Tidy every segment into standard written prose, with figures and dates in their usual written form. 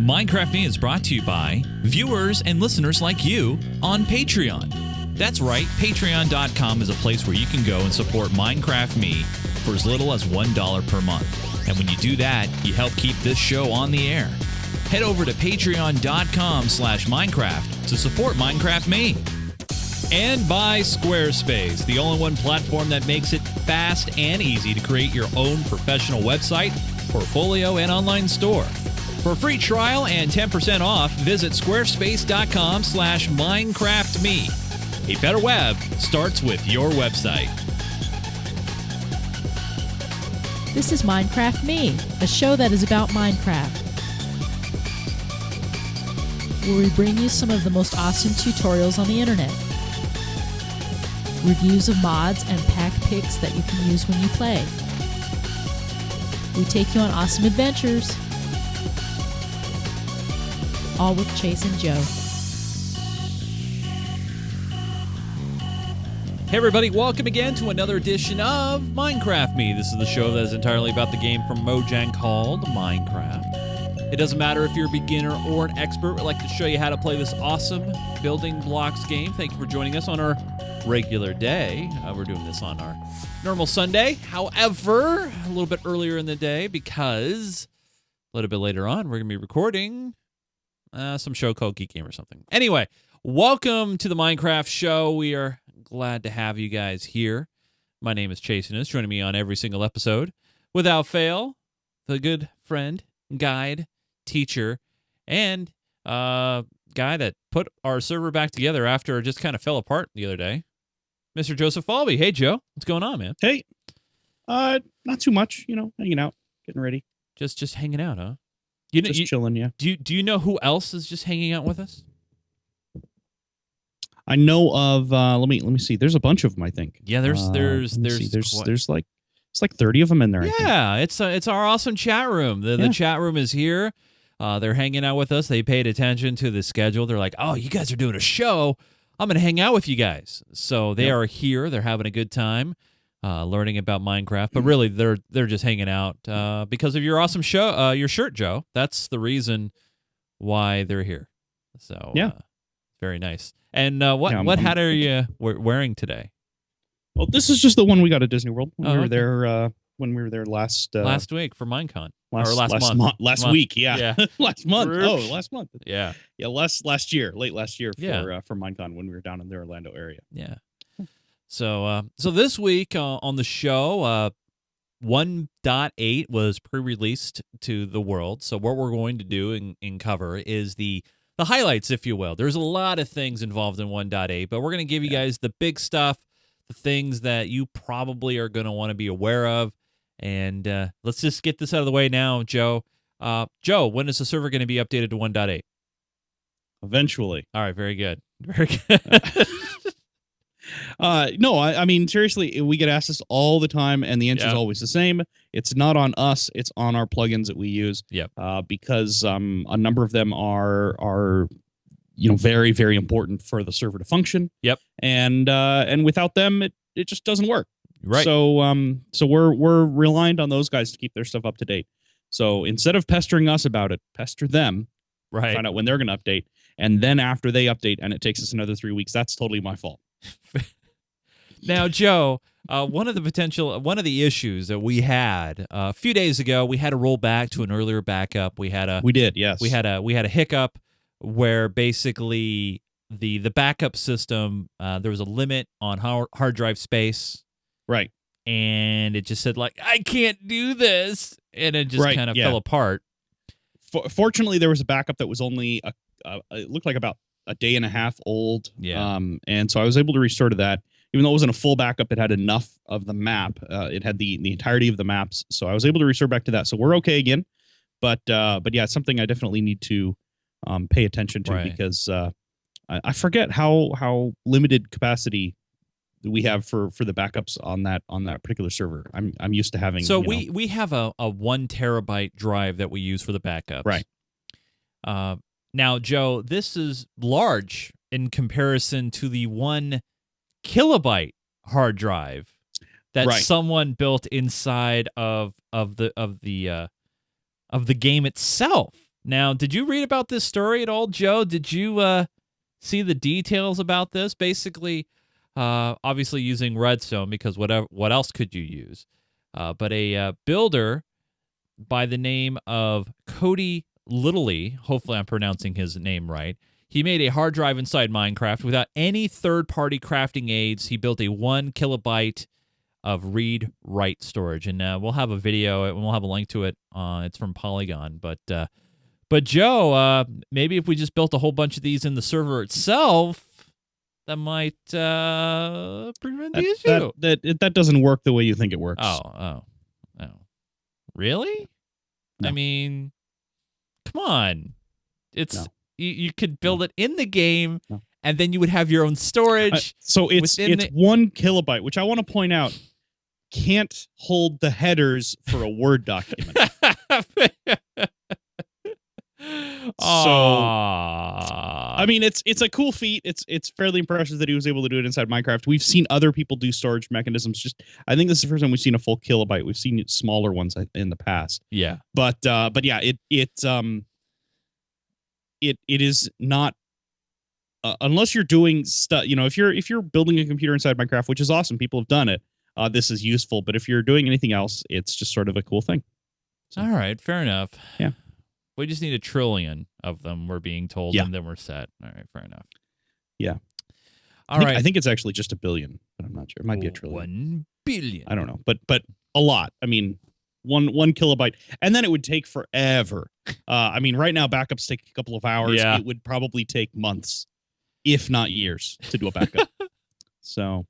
Minecraft Me is brought to you by viewers and listeners like you on Patreon. That's right, patreon.com is a place where you can go and support Minecraft Me for as little as $1 per month. And when you do that, you help keep this show on the air. Head over to patreon.com/Minecraft to support Minecraft Me. And by Squarespace, the all-in-one platform that makes it fast and easy to create your own professional website, portfolio, and online store. For a free trial and 10% off, visit squarespace.com/MinecraftMe. A better web starts with your website. This is Minecraft Me, a show that is about Minecraft, where we bring you some of the most awesome tutorials on the internet, reviews of mods and pack picks that you can use when you play. We take you on awesome adventures, all with Chase and Joe. Hey everybody, welcome again to another edition of Minecraft Me. This is the show that is entirely about the game from Mojang called Minecraft. It doesn't matter if you're a beginner or an expert, we'd like to show you how to play this awesome building blocks game. Thank you for joining us on our regular day. We're doing this on our normal Sunday. However, a little bit earlier in the day because a little bit later on we're going to be recording some show called Geek Game or something. Anyway, welcome to the Minecraft show. We are glad to have you guys here. My name is Chase Nunes, joining me on every single episode, without fail, the good friend, guide, teacher, and guy that put our server back together after it just kind of fell apart the other day, Mr. Joseph Falbey. Hey, Joe. What's going on, man? Hey. Not too much, hanging out, getting ready. Just hanging out, huh? Just chilling, yeah. Do you know who else is just hanging out with us? I know of let me see. There's a bunch of them, I think. Yeah, there's like 30 of them in there. Yeah, I think. It's our awesome chat room. The chat room is here. They're hanging out with us. They paid attention to the schedule. They're like, "Oh, you guys are doing a show. I'm going to hang out with you guys." So they are here. They're having a good time learning about Minecraft. But really, they're just hanging out because of your awesome show, your shirt, Joe. That's the reason why they're here. So very nice. And what hat are you wearing today? Well, this is just the one we got at Disney World when we were there. When we were there last week for Minecon, last month. Last week, yeah. Last month. Oh, last month. Yeah. Last year, late last year for Minecon when we were down in the Orlando area. Yeah. So this week on the show, 1.8 was pre-released to the world. So what we're going to do and cover is the highlights, if you will. There's a lot of things involved in 1.8, but we're going to give you guys the big stuff, the things that you probably are going to want to be aware of. And let's just get this out of the way now, Joe. Joe, when is the server going to be updated to 1.8? Eventually. All right, very good. Very good. No, I mean, seriously, we get asked this all the time, and the answer is always the same. It's not on us. It's on our plugins that we use. Yep. Because a number of them are very, very important for the server to function. Yep. And without them, it just doesn't work. Right. So we're reliant on those guys to keep their stuff up to date. So instead of pestering us about it, pester them. Right. Find out when they're going to update, and then after they update, and it takes us another 3 weeks, that's totally my fault. Now, Joe, one of the issues that we had a few days ago, we had to roll back to an earlier backup. We had a hiccup where basically the backup system, there was a limit on hard drive space. Right. And it just said, like, I can't do this. And it just kind of fell apart. Fortunately, there was a backup that was only, it looked like about a day and a half old. Yeah. And so I was able to restore to that. Even though it wasn't a full backup, it had enough of the map. It had the entirety of the maps. So I was able to restore back to that. So we're okay again. But yeah, it's something I definitely need to pay attention to because I forget how limited capacity we have for the backups on that particular server. I'm used to having. So we have a 1 terabyte drive that we use for the backups. Right. Now, Joe, this is large in comparison to the 1 kilobyte hard drive that someone built inside of the game itself. Now, did you read about this story at all, Joe? Did you see the details about this? Basically, obviously using redstone because what else could you use? But a builder by the name of Cody Littley, hopefully I'm pronouncing his name right, he made a hard drive inside Minecraft without any third-party crafting aids. He built a 1 kilobyte of read-write storage, and we'll have a video, and we'll have a link to it. It's from Polygon, but Joe, maybe if we just built a whole bunch of these in the server itself, that might prevent the issue. That doesn't work the way you think it works. Oh. Really? No. I mean, come on. It's No. you could build it in the game, No. and then you would have your own storage. So it's within the- 1 kilobyte, which I want to point out can't hold the headers for a Word document. I mean, it's a cool feat. It's fairly impressive that he was able to do it inside Minecraft. We've seen other people do storage mechanisms. I think this is the first time we've seen a full kilobyte. We've seen smaller ones in the past. Yeah. But yeah, it is not unless you're doing stuff. If you're building a computer inside Minecraft, which is awesome, people have done it. This is useful. But if you're doing anything else, it's just sort of a cool thing. So. All right, fair enough. Yeah. We just need 1 trillion of them, we're being told, and then we're set. All right, fair enough. Yeah. I think it's actually just 1 billion, but I'm not sure. It might be 1 trillion. 1 billion. I don't know, but a lot. I mean, one kilobyte, and then it would take forever. I mean, right now backups take a couple of hours. Yeah. It would probably take months, if not years, to do a backup. So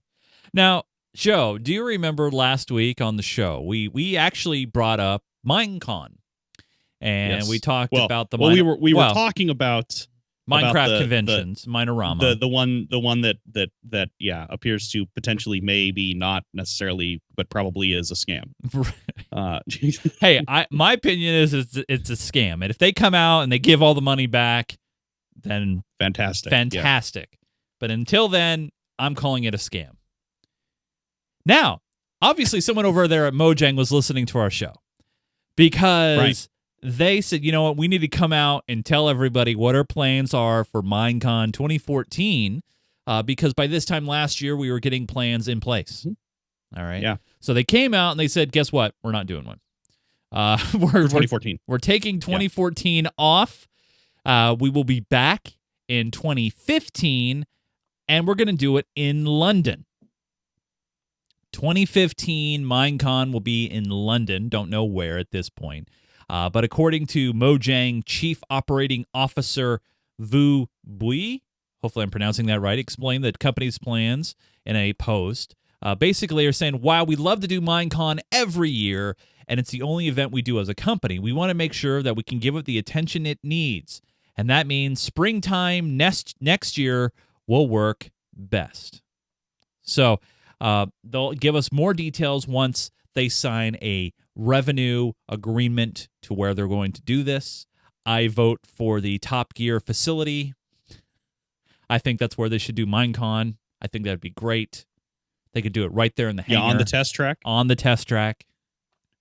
now, Joe, do you remember last week on the show we actually brought up Minecon, and yes. we talked about the we were talking about Minecraft conventions, Minorama. the one that appears to potentially, maybe not necessarily, but probably is a scam. Hey, my opinion is it's a scam, and if they come out and they give all the money back, then fantastic. Yeah. But until then, I'm calling it a scam. Now, obviously, someone over there at Mojang was listening to our show because they said, you know what, we need to come out and tell everybody what our plans are for Minecon 2014 because by this time last year, we were getting plans in place. Mm-hmm. All right? Yeah. So they came out and they said, guess what? We're not doing one. We're 2014. We're taking 2014 off. We will be back in 2015, and we're going to do it in London. 2015 Minecon will be in London. Don't know where at this point. But according to Mojang Chief Operating Officer Vu Bui, hopefully I'm pronouncing that right, explained the company's plans in a post. Basically, they're saying, wow, we love to do Minecon every year, and it's the only event we do as a company. We want to make sure that we can give it the attention it needs. And that means springtime next year will work best. So they'll give us more details once they sign a revenue agreement to where they're going to do this. I vote for the Top Gear facility. I think that's where they should do Minecon. I think that'd be great. They could do it right there in the hangar. Yeah, on the test track. On the test track.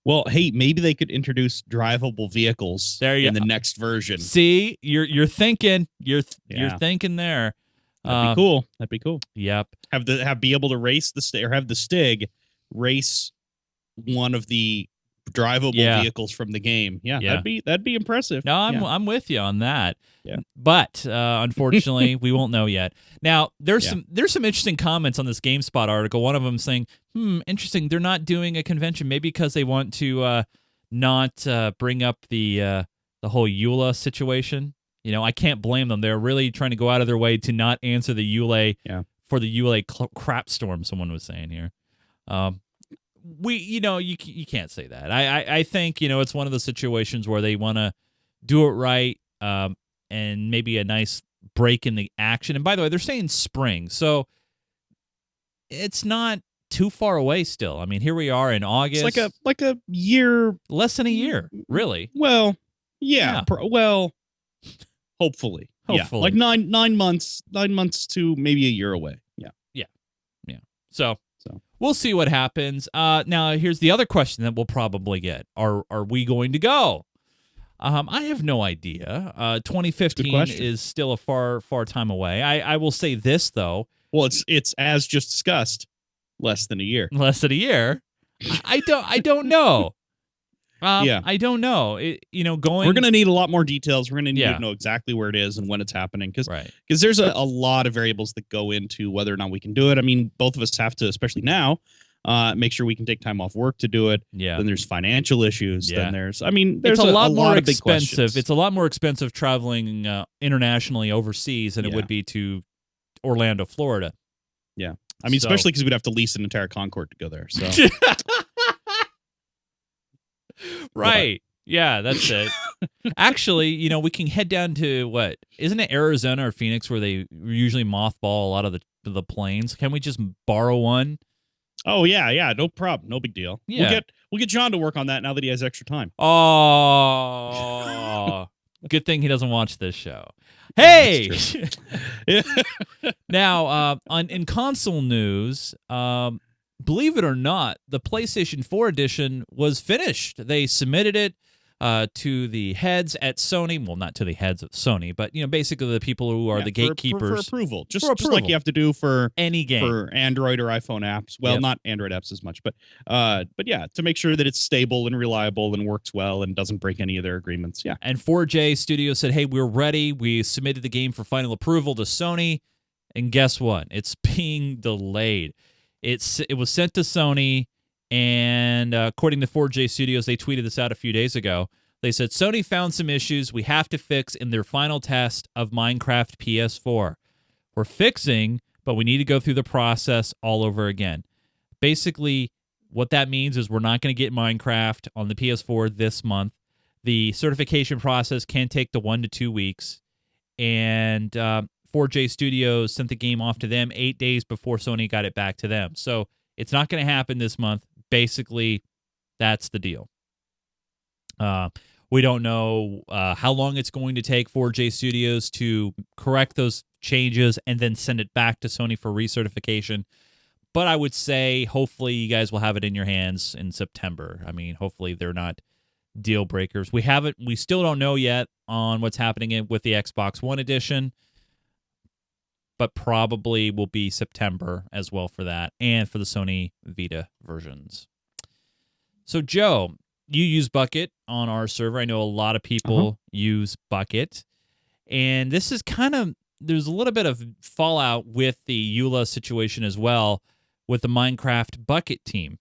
Well, hey, maybe they could introduce drivable vehicles in the next version. See, you're thinking, you're thinking there. That'd be cool. That'd be cool. Yep. Be able to race have the Stig race one of the drivable vehicles from the game. Yeah, that'd be impressive. No, I'm with you on that. Yeah. But unfortunately, we won't know yet. Now, there's some interesting comments on this GameSpot article. One of them saying, interesting, they're not doing a convention, maybe because they want to not bring up the whole EULA situation. You know, I can't blame them. They're really trying to go out of their way to not answer the EULA for the EULA crap storm, someone was saying here. You can't say that. I think, it's one of the situations where they want to do it right and maybe a nice break in the action. And by the way, they're saying spring, so it's not too far away still. I mean, here we are in August. It's like a year. Less than a year, really. Well, yeah. Hopefully. Yeah. Like 9 months to maybe a year away. Yeah. So we'll see what happens. Now, here's the other question that we'll probably get: Are we going to go? I have no idea. 2015 question. is still a far time away. I will say this though. Well, it's as just discussed, less than a year. Less than a year. I don't know. Yeah. I don't know. Going. We're going to need a lot more details. We're going to need Yeah. to know exactly where it is and when it's happening, because Right. there's a lot of variables that go into whether or not we can do it. I mean, both of us have to, especially now, make sure we can take time off work to do it. Yeah. Then there's financial issues. Yeah. Then there's a lot more of big expensive. questions. It's a lot more expensive traveling internationally overseas than it would be to Orlando, Florida. Yeah. I mean, So- especially because we'd have to lease an entire Concord to go there. So Right. Yeah, that's it. Actually, we can head down to what? Isn't it Arizona or Phoenix where they usually mothball a lot of the planes? Can we just borrow one? oh yeah, no problem, no big deal. Yeah. We'll get John to work on that now that he has extra time. Oh, good thing he doesn't watch this show. Hey, now in console news, believe it or not, the PlayStation 4 edition was finished. They submitted it to the heads at Sony. Well, not to the heads of Sony, but basically the people who are the gatekeepers for approval. Just For like approval. you have to do for any game. for Android or iPhone apps. Well, Yep. not Android apps as much, but yeah, to make sure that it's stable and reliable and works well and doesn't break any of their agreements. Yeah. And 4J Studios said, "Hey, we're ready. We submitted the game for final approval to Sony, and guess what? It's being delayed. It was sent to Sony, and according to 4J Studios, they tweeted this out a few days ago. They said Sony found some issues we have to fix in their final test of Minecraft PS4. We're fixing, but we need to go through the process all over again. Basically, what that means is we're not going to get Minecraft on the PS4 this month. The certification process can take to 1 to 2 weeks, and 4J Studios sent the game off to them 8 days before Sony got it back to them. So it's not going to happen this month. Basically, that's the deal. We don't know how long it's going to take 4J Studios to correct those changes and then send it back to Sony for recertification. But I would say hopefully you guys will have it in your hands in September. I mean, hopefully they're not deal breakers. We still don't know yet on what's happening with the Xbox One edition, but probably will be September as well for that and for the Sony Vita versions. So, Joe, you use Bukkit on our server. I know a lot of people use Bukkit. And this is there's a little bit of fallout with the EULA situation as well with the Minecraft Bukkit team.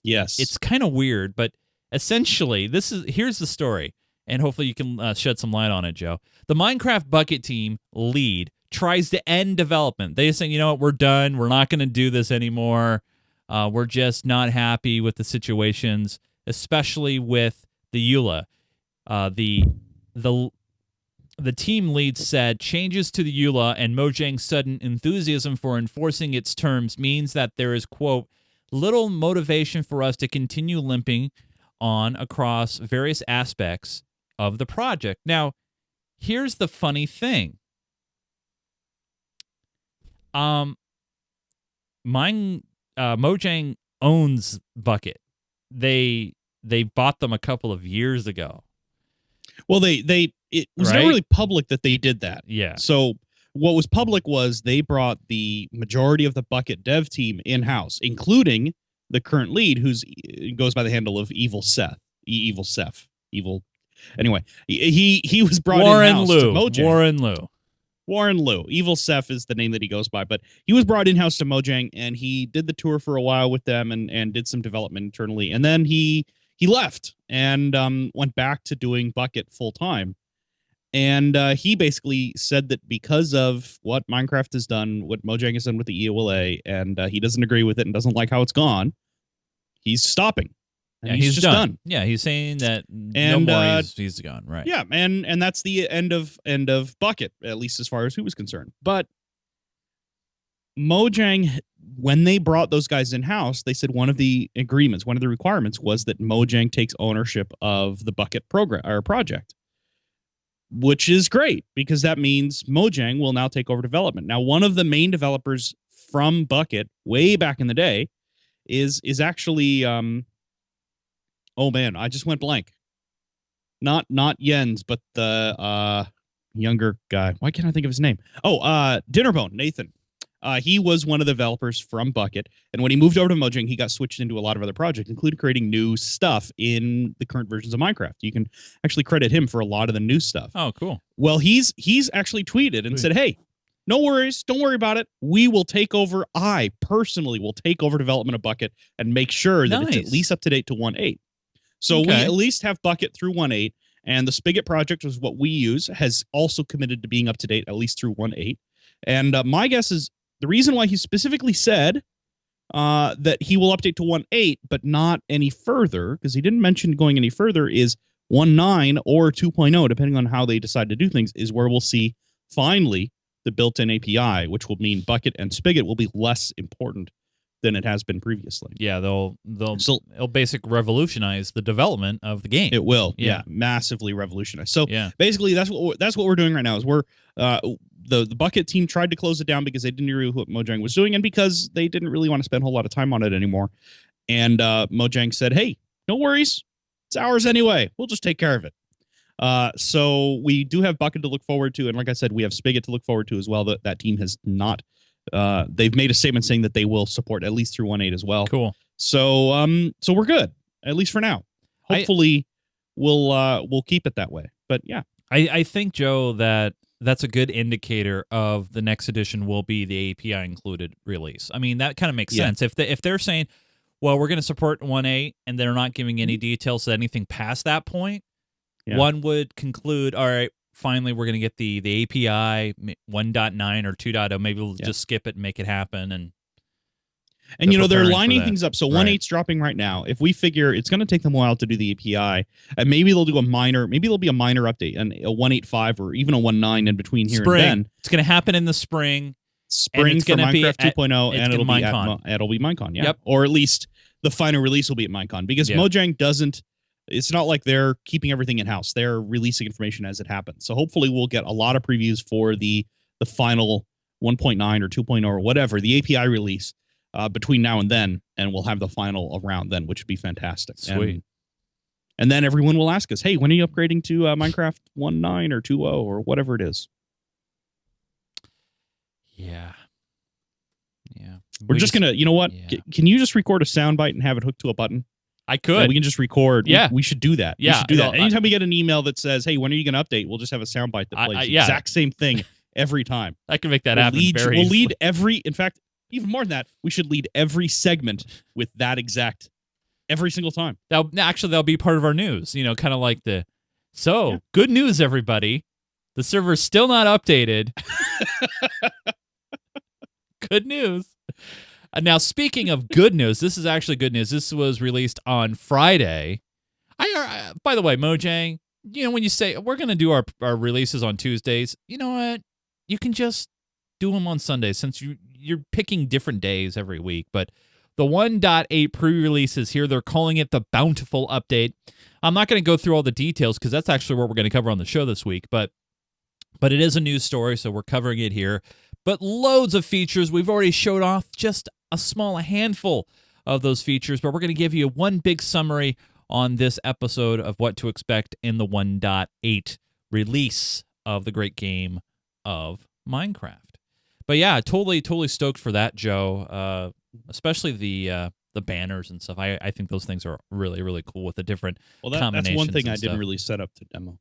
Yes. It's kind of weird, but essentially, here's the story, and hopefully you can shed some light on it, Joe. The Minecraft Bukkit team lead tries to end development. They say, you know what, we're done. We're not going to do this anymore. We're just not happy with the situations, especially with the EULA. The team lead said changes to the EULA and Mojang's sudden enthusiasm for enforcing its terms means that there is, quote, little motivation for us to continue limping on across various aspects of the project. Now, here's the funny thing. Mojang owns Bukkit. They bought them a couple of years ago. Well, it was never really public that they did that. Yeah. So what was public was they brought the majority of the Bukkit dev team in-house, including the current lead, who's goes by the handle of Evil Seth. Anyway, he was brought in-house to Mojang. Warren Liu. Evil Seth is the name that he goes by, but he was brought in-house to Mojang, and he did the tour for a while with them and did some development internally. And then he left and went back to doing Bukkit full-time. And he basically said that because of what Minecraft has done, what Mojang has done with the EULA, and he doesn't agree with it and doesn't like how it's gone, he's stopping. And he's just done. Yeah, he's saying that and, no more, he's gone, right? Yeah, and that's the end of Bukkit, at least as far as he was concerned. But Mojang, when they brought those guys in-house, they said one of the requirements was that Mojang takes ownership of the Bukkit program or project, which is great because that means Mojang will now take over development. Now, one of the main developers from Bukkit way back in the day is actually oh man, I just went blank. not Jens, but the younger guy. Why can't I think of his name? Oh, Dinnerbone, Nathan. He was one of the developers from Bukkit, and when he moved over to Mojang, he got switched into a lot of other projects, including creating new stuff in the current versions of Minecraft. You can actually credit him for a lot of the new stuff. Oh, cool. Well, he's actually tweeted and said, "Hey, no worries, don't worry about it. We will take over. I personally will take over development of Bukkit and make sure that it's at least up to date to 1.8. So we at least have Bukkit through 1.8, and the Spigot project is what we use, has also committed to being up to date at least through 1.8. And my guess is the reason why he specifically said that he will update to 1.8, but not any further, because he didn't mention going any further, is 1.9 or 2.0, depending on how they decide to do things, is where we'll see finally the built-in API, which will mean Bukkit and Spigot will be less important than it has been previously. Yeah, it'll basically revolutionize the development of the game. It will, yeah, massively revolutionize. So basically, that's what we're doing right now. Is we're the Bukkit team tried to close it down because they didn't know what Mojang was doing, and because they didn't really want to spend a whole lot of time on it anymore. And Mojang said, "Hey, no worries, it's ours anyway. We'll just take care of it." So we do have Bukkit to look forward to, and like I said, we have Spigot to look forward to as well. That team has not. They've made a statement saying that they will support at least through 1.8 as well. Cool. So so we're good, at least for now. Hopefully, we'll keep it that way. But yeah, I think, Joe, that's a good indicator of the next edition will be the API included release. I mean, that kind of makes sense. If they're saying, well, we're going to support 1.8, and they're not giving any details to anything past that point, one would conclude, all right, finally we're going to get the API 1.9 or 2.0. Maybe we'll just skip it and make it happen. And you know, they're lining things up. So 1.8's dropping right now. If we figure it's going to take them a while to do the API, and maybe they'll do a minor update, and a 1.8.5 or even a 1.9 in between here and then. It's going to happen in the spring. Spring for Minecraft 2.0, and it'll be Minecon, yeah. Yep. Or at least the final release will be at Minecon, because Mojang doesn't. It's not like they're keeping everything in-house. They're releasing information as it happens. So hopefully we'll get a lot of previews for the final 1.9 or 2.0 or whatever, the API release between now and then, and we'll have the final around then, which would be fantastic. Sweet. And then everyone will ask us, hey, when are you upgrading to Minecraft 1.9 or 2.0 or whatever it is? Yeah. Yeah. We're just going to, you know what? Yeah. Can you just record a soundbite and have it hooked to a button? I could. We can just record. Yeah. We should do that. Yeah. We should do that. Anytime we get an email that says, hey, when are you going to update? We'll just have a soundbite that plays the exact same thing every time. I can make that happen very We'll lead in fact, even more than that, we should lead every segment with that exact, every single time. That'll be part of our news, you know, kind of like good news, everybody. The server's still not updated. Good news. Now, speaking of good news, this is actually good news. This was released on Friday. By the way, Mojang, you know, when you say we're going to do our releases on Tuesdays, you know what? You can just do them on Sundays, since you're picking different days every week. But the 1.8 pre-release is here. They're calling it the Bountiful update. I'm not going to go through all the details because that's actually what we're going to cover on the show this week. But it is a news story, so we're covering it here. But loads of features. We've already showed off just a handful of those features, but we're going to give you one big summary on this episode of what to expect in the 1.8 release of the great game of Minecraft. But yeah, totally stoked for that, Joe. Especially the banners and stuff. I think those things are really, really cool with the different combinations. That's one thing I didn't really set up to demo.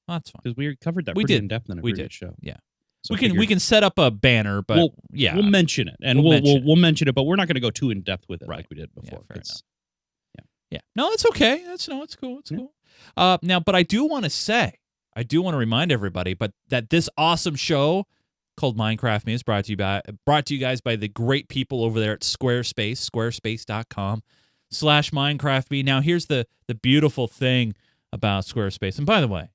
Oh, that's fine. Because we covered that pretty in depth in a previous show. Yeah. So we can set up a banner, but we'll mention it, and we'll mention it, but we're not going to go too in depth with it like we did before. Yeah, fair enough. Yeah. No, it's okay. It's cool. It's cool. Now, but I do want to remind everybody, that this awesome show called Minecraft Me is brought to you guys by the great people over there at Squarespace, squarespace.com/MinecraftMe. Now, here's the beautiful thing about Squarespace, and by the way,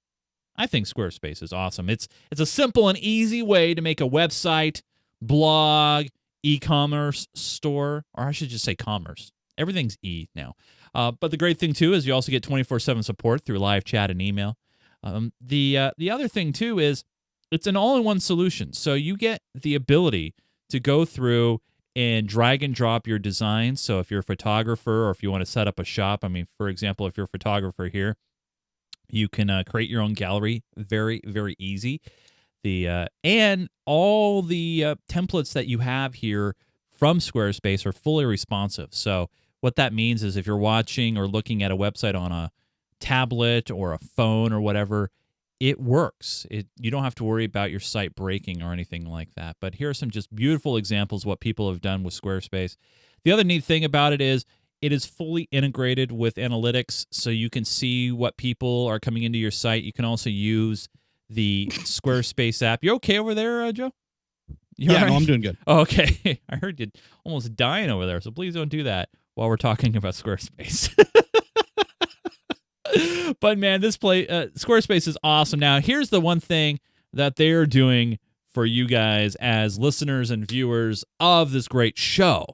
I think Squarespace is awesome. It's a simple and easy way to make a website, blog, e-commerce store, or I should just say commerce. Everything's E now. But the great thing, too, is you also get 24/7 support through live chat and email. The other thing, too, is it's an all-in-one solution. So you get the ability to go through and drag and drop your designs. So if you're a photographer or if you want to set up a shop, I mean, for example, if you're a photographer here, You can create your own gallery, very, very easy. And all the templates that you have here from Squarespace are fully responsive. So what that means is if you're watching or looking at a website on a tablet or a phone or whatever, it works. You don't have to worry about your site breaking or anything like that. But here are some just beautiful examples of what people have done with Squarespace. The other neat thing about it is fully integrated with analytics, so you can see what people are coming into your site. You can also use the Squarespace app. You okay over there, Joe? Yeah, no, I'm doing good. Oh, okay. I heard you almost dying over there, so please don't do that while we're talking about Squarespace. But man, Squarespace is awesome. Now, here's the one thing that they're doing for you guys as listeners and viewers of this great show.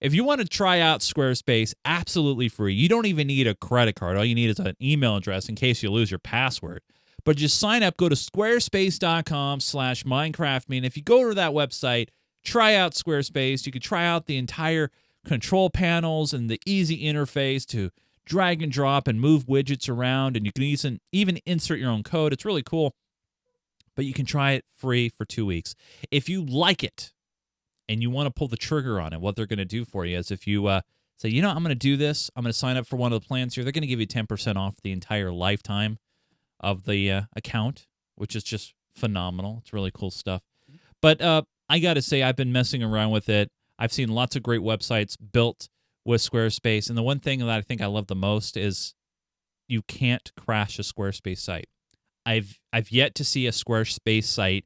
If you want to try out Squarespace absolutely free, you don't even need a credit card. All you need is an email address in case you lose your password. But just sign up, go to squarespace.com/MinecraftMe. And if you go to that website, try out Squarespace. You can try out the entire control panels and the easy interface to drag and drop and move widgets around. And you can even insert your own code. It's really cool. But you can try it free for 2 weeks. If you like it and you want to pull the trigger on it, what they're going to do for you is if you say, I'm going to do this, I'm going to sign up for one of the plans here, they're going to give you 10% off the entire lifetime of the account, which is just phenomenal. It's really cool stuff. But I got to say, I've been messing around with it. I've seen lots of great websites built with Squarespace, and the one thing that I think I love the most is you can't crash a Squarespace site. I've yet to see a Squarespace site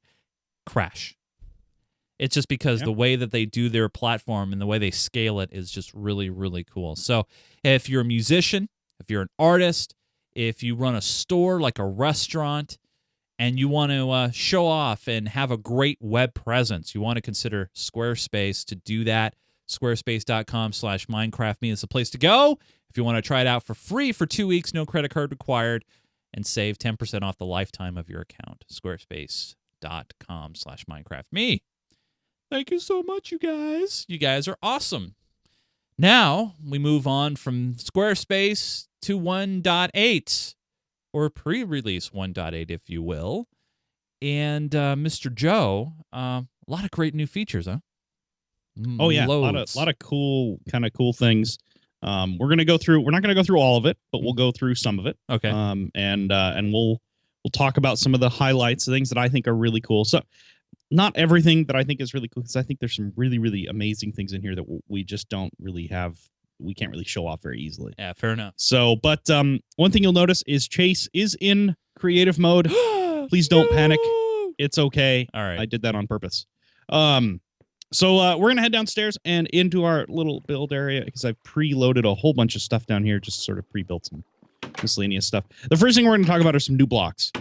crash. It's just because the way that they do their platform and the way they scale it is just really, really cool. So if you're a musician, if you're an artist, if you run a store like a restaurant, and you want to show off and have a great web presence, you want to consider Squarespace to do that. Squarespace.com/MinecraftMe is the place to go. If you want to try it out for free for 2 weeks, no credit card required, and save 10% off the lifetime of your account. Squarespace.com/MinecraftMe. Thank you so much, you guys. You guys are awesome. Now, we move on from Squarespace to 1.8, or pre-release 1.8, if you will. And Mr. Joe, a lot of great new features, huh? Oh, yeah. Loads. A lot of cool things. We're not going to go through all of it, but we'll go through some of it. Okay. And we'll talk about some of the highlights, the things that I think are really cool. So not everything that I think is really cool, because I think there's some really, really amazing things in here that we just don't really have. We can't really show off very easily. Yeah, fair enough. So, but one thing you'll notice is Chase is in creative mode. Please don't panic. It's okay. All right. I did that on purpose. So we're going to head downstairs and into our little build area, because I've preloaded a whole bunch of stuff down here, just sort of pre-built some miscellaneous stuff. The first thing we're going to talk about are some new blocks.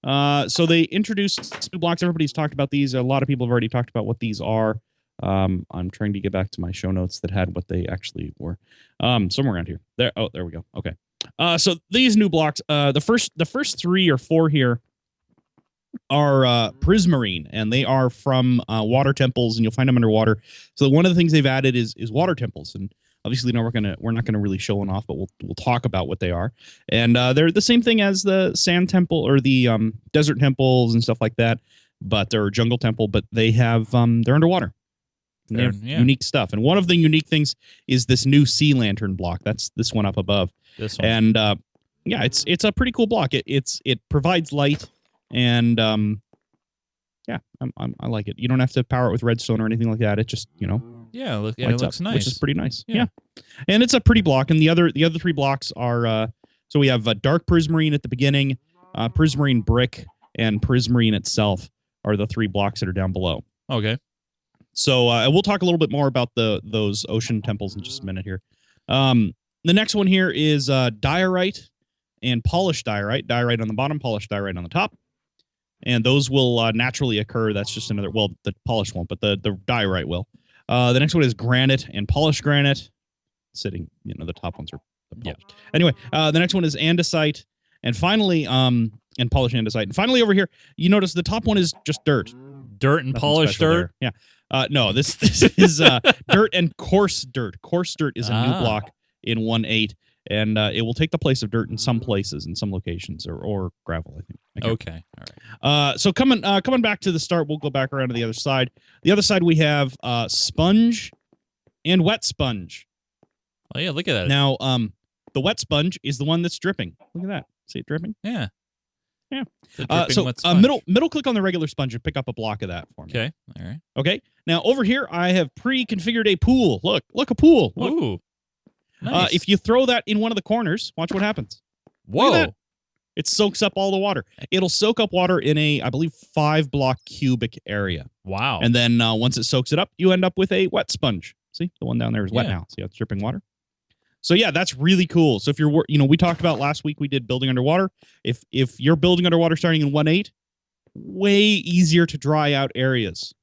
So they introduced new blocks. Everybody's talked about these. A lot of people have already talked about what these are. I'm trying to get back to my show notes that had what they actually were. Somewhere around here. There we go. Okay. So these new blocks, the first 3 or 4 here are prismarine, and they are from water temples, and you'll find them underwater. So one of the things they've added is water temples, and obviously we're not gonna really show them off, but we'll talk about what they are. And they're the same thing as the sand temple or the desert temples and stuff like that, but they're a jungle temple, but they have they're underwater. They have unique stuff, and one of the unique things is this new sea lantern block. That's this one up above. This one. And it's a pretty cool block. It provides light, and I like it. You don't have to power it with redstone or anything like that. It just it looks nice, which is pretty nice. Yeah, and it's a pretty block. And the other 3 blocks are so we have dark prismarine at the beginning, prismarine brick, and prismarine itself are the 3 blocks that are down below. Okay. So we'll talk a little bit more about those ocean temples in just a minute here. The next one here is diorite and polished diorite. Diorite on the bottom, polished diorite on the top. And those will naturally occur. That's just another, well, the polished won't, but the diorite will. The next one is granite and polished granite. Sitting, the top ones are polished. Yeah. Anyway, the next one is andesite. And finally, and polished andesite. And finally over here, you notice the top one is just dirt. Dirt and Nothing polished dirt? There. Yeah. No, this is dirt and coarse dirt. Coarse dirt is a new block in 1.8. and it will take the place of dirt in some places, in some locations, or gravel, I think. Okay. All right. So coming back to the start, we'll go back around to the other side. The other side we have sponge and wet sponge. Oh yeah, look at that. Now, the wet sponge is the one that's dripping. Look at that. See it dripping? Yeah. Yeah. So wet sponge. middle click on the regular sponge and pick up a block of that for me. Okay. All right. Okay. Now over here, I have pre-configured a pool. Look, a pool. Look. Ooh. Nice. If you throw that in one of the corners, watch what happens. Whoa. Look at that. It soaks up all the water. It'll soak up water in a, I believe, 5-block cubic area. Wow. And then once it soaks it up, you end up with a wet sponge. See, the one down there is wet now. See how it's dripping water? So yeah, that's really cool. So if you're, we talked about last week, we did building underwater. If you're building underwater starting in 1.8, way easier to dry out areas.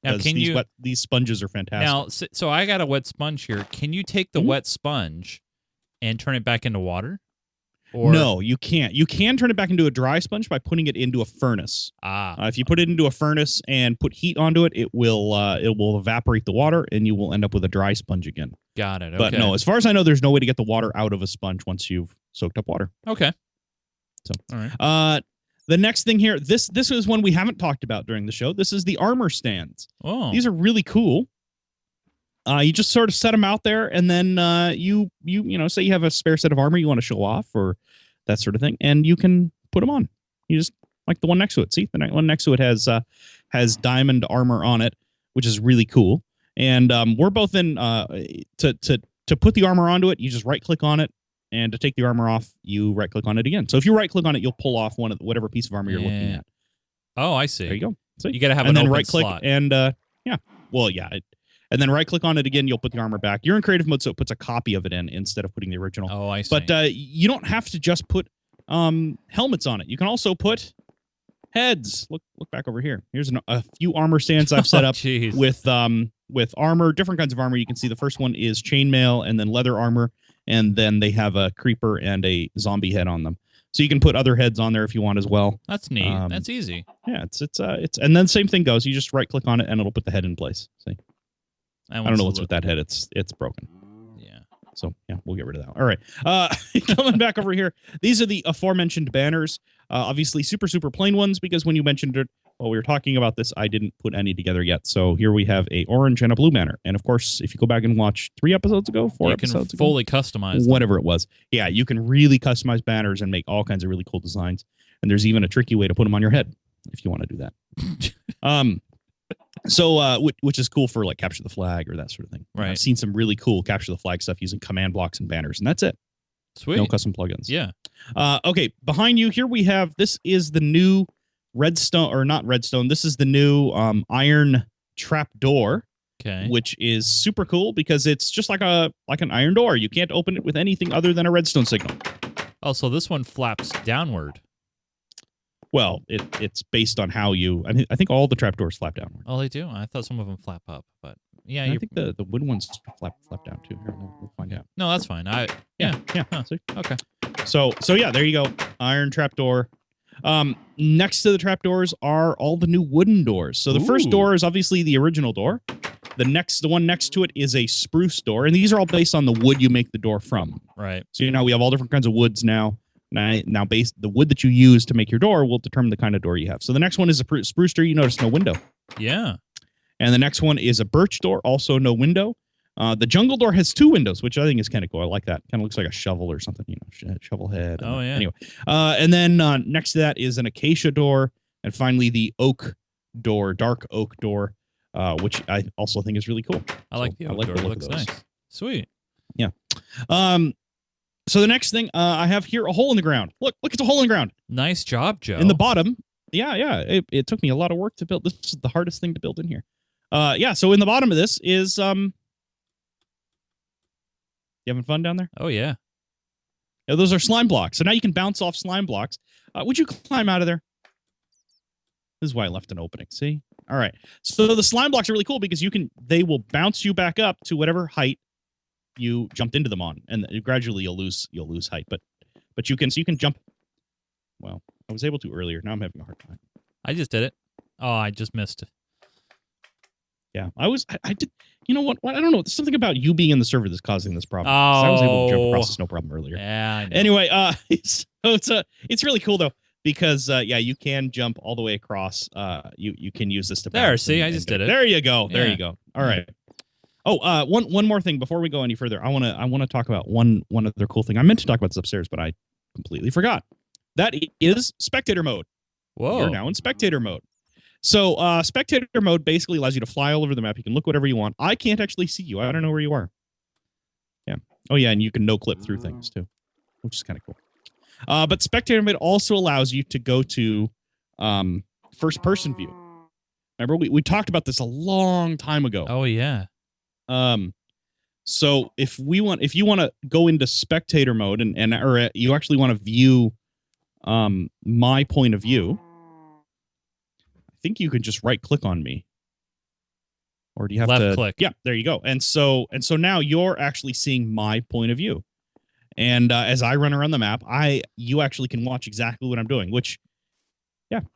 Now, can these sponges are fantastic. Now, so I got a wet sponge here. Can you take the wet sponge and turn it back into water? Or no, you can't. You can turn it back into a dry sponge by putting it into a furnace. If you put it into a furnace and put heat onto it, it will evaporate the water, and you will end up with a dry sponge again. Got it. Okay. But no, as far as I know, there's no way to get the water out of a sponge once you've soaked up water. Okay. So, all right. The next thing here, this is one we haven't talked about during the show. This is the armor stands. Oh. These are really cool. You just sort of set them out there, and then you say you have a spare set of armor you want to show off or that sort of thing, and you can put them on. You just like the one next to it. See, the one next to it has diamond armor on it, which is really cool. And we're both in to put the armor onto it. You just right click on it, and to take the armor off, you right click on it again. So if you right click on it, you'll pull off whatever piece of armor you're looking at. Oh, I see. There you go. So you got to have and an then open right click slot. and and then right click on it again. You'll put the armor back. You're in creative mode, so it puts a copy of it in instead of putting the original. Oh, I see. But you don't have to just put helmets on it. You can also put heads. Look back over here. Here's a few armor stands I've set up with armor, different kinds of armor. You can see the first one is chainmail and then leather armor, and then they have a creeper and a zombie head on them. So you can put other heads on there if you want as well. That's neat. That's easy. Yeah, it's and then same thing goes. You just right click on it and it'll put the head in place. See. I don't know what's with that head. It's broken. Yeah. So yeah, we'll get rid of that. All right. Coming back over here, these are the aforementioned banners. Obviously, super plain ones because when you mentioned it while we were talking about this, I didn't put any together yet. So here we have a orange and a blue banner. And of course, if you go back and watch 4 episodes ago, you can fully customize whatever it was. Yeah, you can really customize banners and make all kinds of really cool designs. And there's even a tricky way to put them on your head if you want to do that. So, which is cool for like capture the flag or that sort of thing. Right. I've seen some really cool capture the flag stuff using command blocks and banners, and that's it. Sweet. No custom plugins. Yeah. Okay, behind you here we have, this is the new redstone, or not redstone. This is the new iron trap door. Okay. Which is super cool because it's just like an iron door. You can't open it with anything other than a redstone signal. Oh, so this one flaps downward. Well, it's based on how you. I think all the trapdoors flap downward. Oh, they do. I thought some of them flap up, but yeah, I think the wood ones flap down too. Here, we'll find out. No, that's fine. Yeah. Huh. Okay. So yeah, there you go. Iron trapdoor. Next to the trapdoors are all the new wooden doors. So the first door is obviously the original door. The one next to it is a spruce door, and these are all based on the wood you make the door from. Right. So we have all different kinds of woods now. Now, the wood that you use to make your door will determine the kind of door you have. So the next one is a spruce door. You notice no window. Yeah. And the next one is a birch door, also no window. The jungle door has 2 windows, which I think is kind of cool. I like that. Kind of looks like a shovel or something, shovel head. Oh, yeah. Anyway, and then next to that is an acacia door, and finally the oak door, dark oak door, which I also think is really cool. I like the oak door. It looks nice. Sweet. Yeah. So the next thing I have here, a hole in the ground. Look, it's a hole in the ground. Nice job, Joe. In the bottom. Yeah. It took me a lot of work to build. This is the hardest thing to build in here. So in the bottom of this is you having fun down there? Oh yeah. Those are slime blocks. So now you can bounce off slime blocks. Would you climb out of there? This is why I left an opening. See? All right. So the slime blocks are really cool because they will bounce you back up to whatever height you jumped into them on, and gradually you'll lose height, but you can jump. Well, I was able to earlier. Now I'm having a hard time. I just did it. Oh, I just missed it. Yeah, I did. You know what? I don't know. There's something about you being in the server that's causing this problem. 'Cause I was able to jump across this no problem earlier. Yeah, I know. Anyway, so it's really cool though because yeah, you can jump all the way across. You can use this to bounce. See, I just did it. There you go. There Yeah. you go. All right. Oh, one more thing before we go any further. I wanna talk about one other cool thing. I meant to talk about this upstairs, but I completely forgot. That is spectator mode. Whoa. You're now in spectator mode. So spectator mode basically allows you to fly all over the map. You can look whatever you want. I can't actually see you. I don't know where you are. Yeah. Oh yeah, and you can no clip through things too, which is kind of cool. But spectator mode also allows you to go to first person view. Remember we talked about this a long time ago. Oh yeah. So if you want to go into spectator mode or you actually want to view my point of view, I think you can just right click on me. Or do you have left to click? Yeah, there you go. And so now you're actually seeing my point of view. And as I run around the map, you actually can watch exactly what I'm doing, which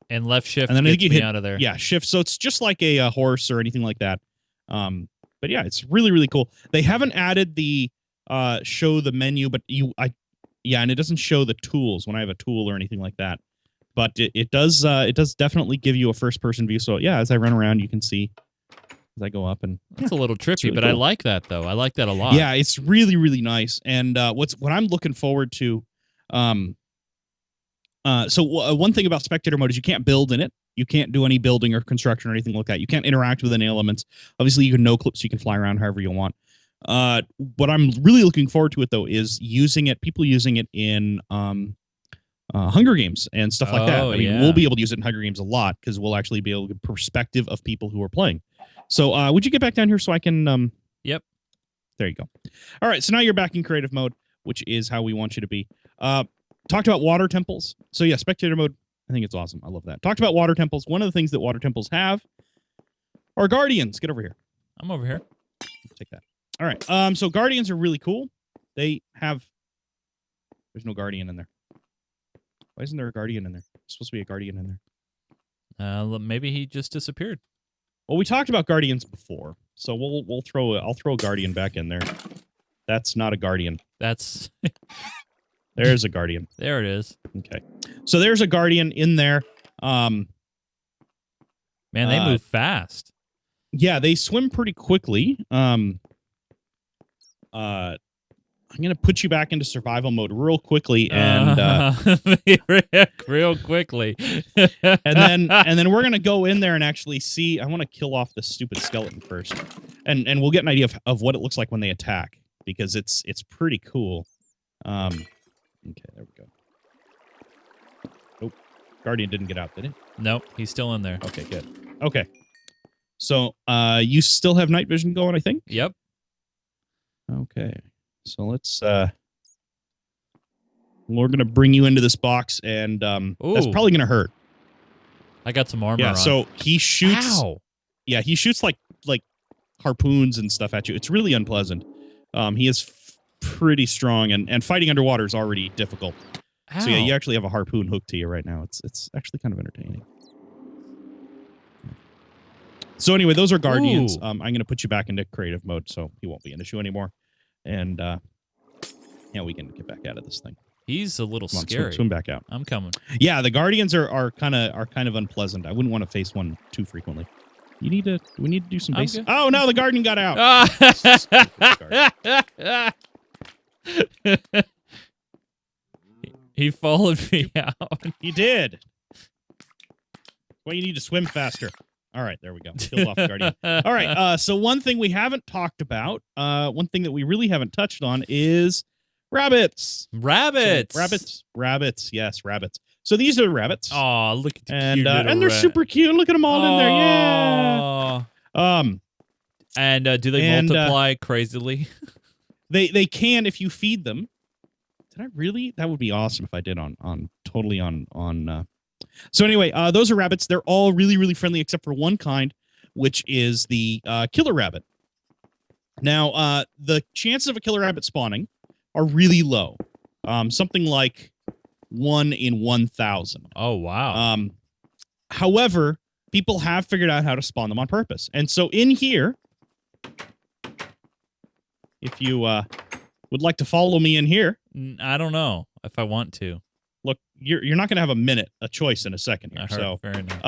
And left shift and then gets you me hit, out of there. Yeah, shift. So it's just like a horse or anything like that. But yeah, it's really, really cool. They haven't added the show the menu, but and it doesn't show the tools when I have a tool or anything like that. But it does definitely give you a first person view. So yeah, as I run around, you can see as I go up, and It's a little trippy, really but I cool. like that though. I like that a lot. Yeah, it's really, really nice. And what I'm looking forward to, one thing about spectator mode is you can't build in it. You can't do any building or construction or anything like that. You can't interact with any elements. Obviously, you can no clip, so you can fly around however you want. What I'm really looking forward to it though is people using it in Hunger Games and stuff like that. I mean, we'll be able to use it in Hunger Games a lot because we'll actually be able to get perspective of people who are playing. So, would you get back down here so I can? Yep. There you go. All right, so now you're back in creative mode, which is how we want you to be. Talked about water temples. So yeah, spectator mode. I think it's awesome. I love that. Talked about water temples. One of the things that water temples have are guardians. Get over here. I'm over here. Take that. All right. So guardians are really cool. There's no guardian in there. Why isn't there a guardian in there? There's supposed to be a guardian in there. Maybe he just disappeared. Well, we talked about guardians before, so I'll throw a guardian back in there. That's not a guardian. That's There's a guardian. there it is. Okay. So there's a guardian in there. Man, they move fast. Yeah, they swim pretty quickly. I'm going to put you back into survival mode real quickly and real quickly. and then we're going to go in there and actually see. I want to kill off this stupid skeleton first. And we'll get an idea of what it looks like when they attack because it's pretty cool. Okay, there we go. Nope. Guardian didn't get out, did it? Nope, he's still in there. Okay, good. Okay. So, you still have night vision going, I think? Yep. Okay. So let's we're gonna bring you into this box, and that's probably gonna hurt. I got some armor. Yeah. on. So he shoots. Ow. Yeah, he shoots like harpoons and stuff at you. It's really unpleasant. He is pretty strong, and fighting underwater is already difficult. Ow. So yeah, you actually have a harpoon hooked to you right now. It's actually kind of entertaining. So anyway, those are guardians. Ooh. I'm gonna put you back into creative mode, so he won't be an issue anymore. And yeah, we can get back out of this thing. He's a little Come on, scary. swim back out. I'm coming. Yeah, the guardians are kind of unpleasant. I wouldn't want to face one too frequently. We need to do some basic. Oh no, the guardian got out. He followed me out. He did. Well, you need to swim faster. All right, there we go. Killed off the guardian. All right, so one thing we haven't talked about, one thing that we really haven't touched on is rabbits. Rabbits. So, rabbits. Yes, rabbits. So these are the rabbits. Oh, look at the and cute little and they're rat. super cute. Look at them all in there. Yeah. And do they multiply crazily? They can if you feed them. Did I really? That would be awesome if I did on So anyway, those are rabbits. They're all really, really friendly except for one kind, which is the killer rabbit. Now, the chances of a killer rabbit spawning are really low. Something like 1 in 1,000. Oh, wow. However, people have figured out how to spawn them on purpose. And so in here, if you would like to follow me in here. I don't know if I want to. Look, you're not going to have a choice in a second here. So fair enough.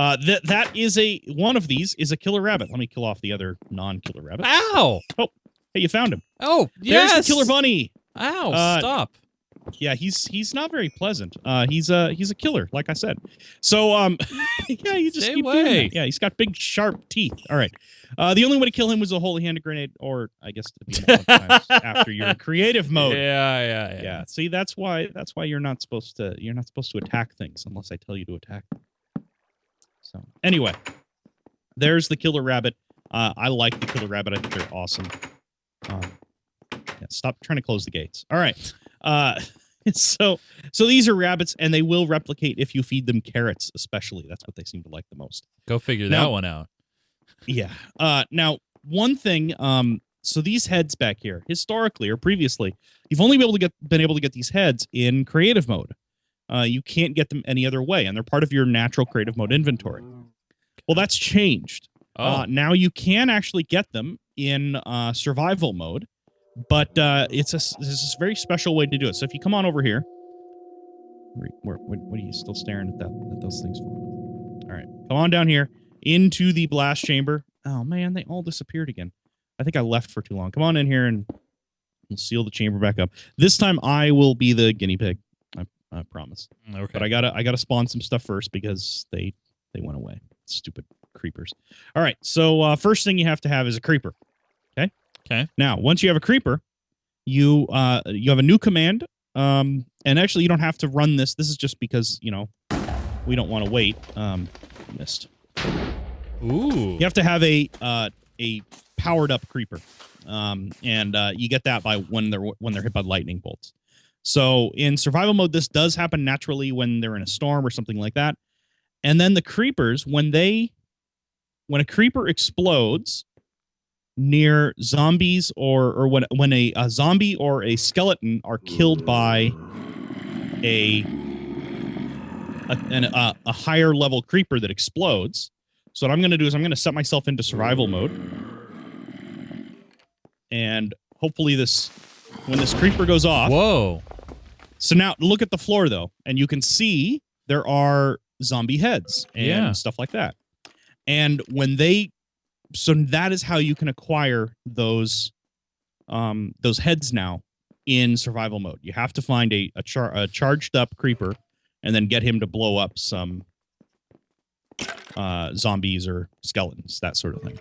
that is one of these is a killer rabbit. Let me kill off the other non-killer rabbit. Ow! Oh, hey, you found him. Oh, yes! There's the killer bunny. Ow! Stop. Yeah, he's not very pleasant. He's a killer, like I said. So yeah, you just keep doing that. Yeah, he's got big sharp teeth. All right. The only way to kill him was a holy handed grenade, or I guess to be times after you're in creative mode. Yeah. See, that's why you're not supposed to attack things unless I tell you to attack them. So anyway, there's the killer rabbit. I like the killer rabbit. I think they're awesome. Yeah, stop trying to close the gates. All right. So these are rabbits, and they will replicate if you feed them carrots, especially. That's what they seem to like the most. Go figure that one out. Yeah. Now, one thing, so these heads back here, historically or previously, you've only been able to get these heads in creative mode. You can't get them any other way, and they're part of your natural creative mode inventory. Well, that's changed. Now you can actually get them in survival mode, but it's this very special way to do it. So if you come on over here, what are you still staring at those things for? All right, come on down here into the blast chamber. Oh man, they all disappeared again. I think I left for too long. Come on in here and we'll seal the chamber back up. This time I will be the guinea pig. I promise. Okay. But I gotta spawn some stuff first because they went away. Stupid creepers. All right. So first thing you have to have is a creeper. Okay. Now, once you have a creeper, you have a new command. And actually, you don't have to run this. This is just because we don't want to wait. Missed. Ooh. You have to have a powered up creeper, and you get that by when they're hit by lightning bolts. So in survival mode, this does happen naturally when they're in a storm or something like that. And then the creepers, when a creeper explodes near zombies or when a zombie or a skeleton are killed by a higher level creeper that explodes. So what I'm going to do is I'm going to set myself into survival mode. And hopefully when this creeper goes off. Whoa. So now look at the floor though, and you can see there are zombie heads and stuff like that. And so that is how you can acquire those heads now in survival mode. You have to find a charged up creeper and then get him to blow up some zombies or skeletons, that sort of thing.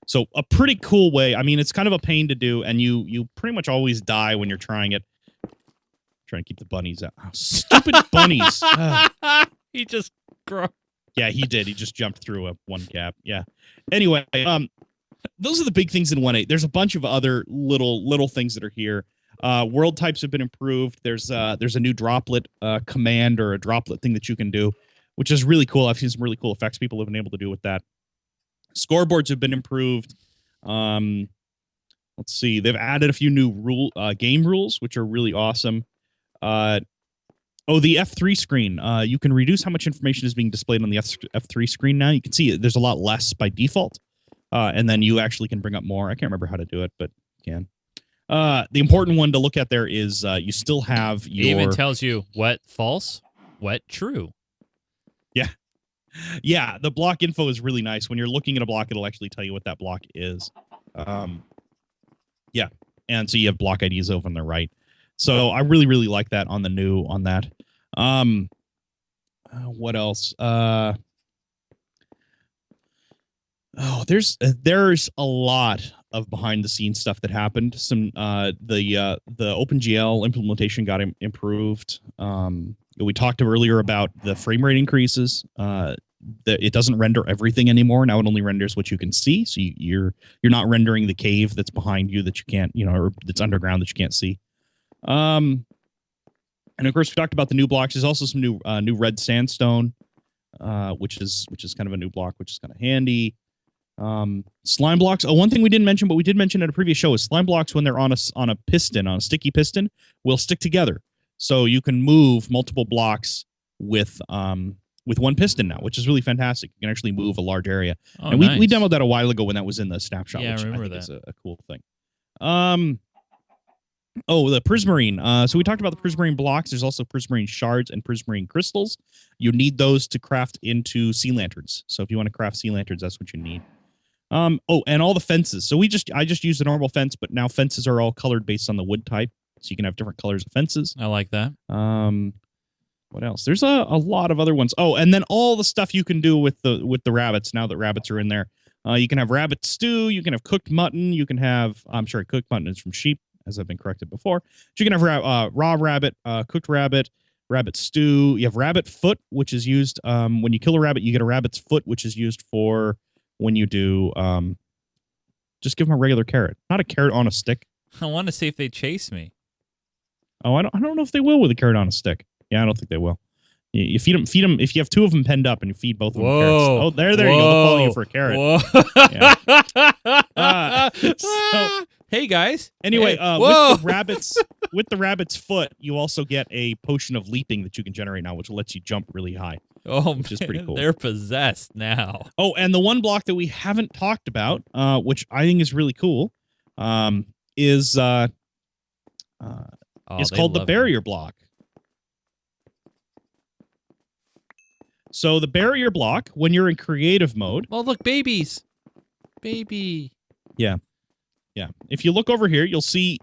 So a pretty cool way. I mean, it's kind of a pain to do, and you pretty much always die when you're trying it. Trying to keep the bunnies out. Oh, stupid bunnies. He just Yeah, he did. He just jumped through one gap. Yeah. Anyway, those are the big things in 1.8. There's a bunch of other little things that are here. World types have been improved. There's a new droplet command or a droplet thing that you can do, which is really cool. I've seen some really cool effects people have been able to do with that. Scoreboards have been improved. Let's see. They've added a few new game rules, which are really awesome. The F3 screen. You can reduce how much information is being displayed on the F3 screen now. You can see there's a lot less by default. And then you actually can bring up more. I can't remember how to do it, but you can. The important one to look at there is you still have your... It even tells you what false, what true. Yeah. Yeah, the block info is really nice. When you're looking at a block, it'll actually tell you what that block is. Yeah, and so you have block IDs over on the right. So I really, really like that on that. What else? There's a lot of behind the scenes stuff that happened. Some the OpenGL implementation got improved. We talked earlier about the frame rate increases. It doesn't render everything anymore. Now it only renders what you can see. So you're not rendering the cave that's behind you that you can't, or that's underground that you can't see. And of course, we talked about the new blocks. There's also some new red sandstone, which is kind of a new block, which is kind of handy. Slime blocks. One thing we didn't mention, but we did mention in a previous show, is slime blocks when they're on a piston, on a sticky piston, will stick together. So you can move multiple blocks with one piston now, which is really fantastic. You can actually move a large area. And we demoed that a while ago when that was in the snapshot, which I think is a cool thing. Oh, the prismarine. So we talked about the prismarine blocks. There's also prismarine shards and prismarine crystals. You need those to craft into sea lanterns. So if you want to craft sea lanterns, that's what you need. Oh, and all the fences. So I just used a normal fence, but now fences are all colored based on the wood type. So you can have different colors of fences. I like that. What else? There's a lot of other ones. Oh, and then all the stuff you can do with the rabbits now that rabbits are in there. You can have rabbit stew. You can have cooked mutton. You can have, I'm sorry, cooked mutton is from sheep, as I've been corrected before. So you can have raw rabbit, cooked rabbit, rabbit stew. You have rabbit foot, which is used when you kill a rabbit. You get a rabbit's foot, which is used for when you do. Just give them a regular carrot, not a carrot on a stick. I want to see if they chase me. Oh, I don't know if they will with a carrot on a stick. Yeah, I don't think they will. You feed them. If you have two of them penned up and you feed both of them carrots. Oh, there you go. They'll follow you for a carrot. Yeah. So, hey guys. Anyway, hey. with the rabbit's foot, you also get a potion of leaping that you can generate now, which lets you jump really high. Oh, which is pretty cool. They're possessed now. Oh, and the one block that we haven't talked about, which I think is really cool, is called the barrier block. So the barrier block, when you're in creative mode. Oh, look, babies. Baby. Yeah. Yeah. If you look over here, you'll see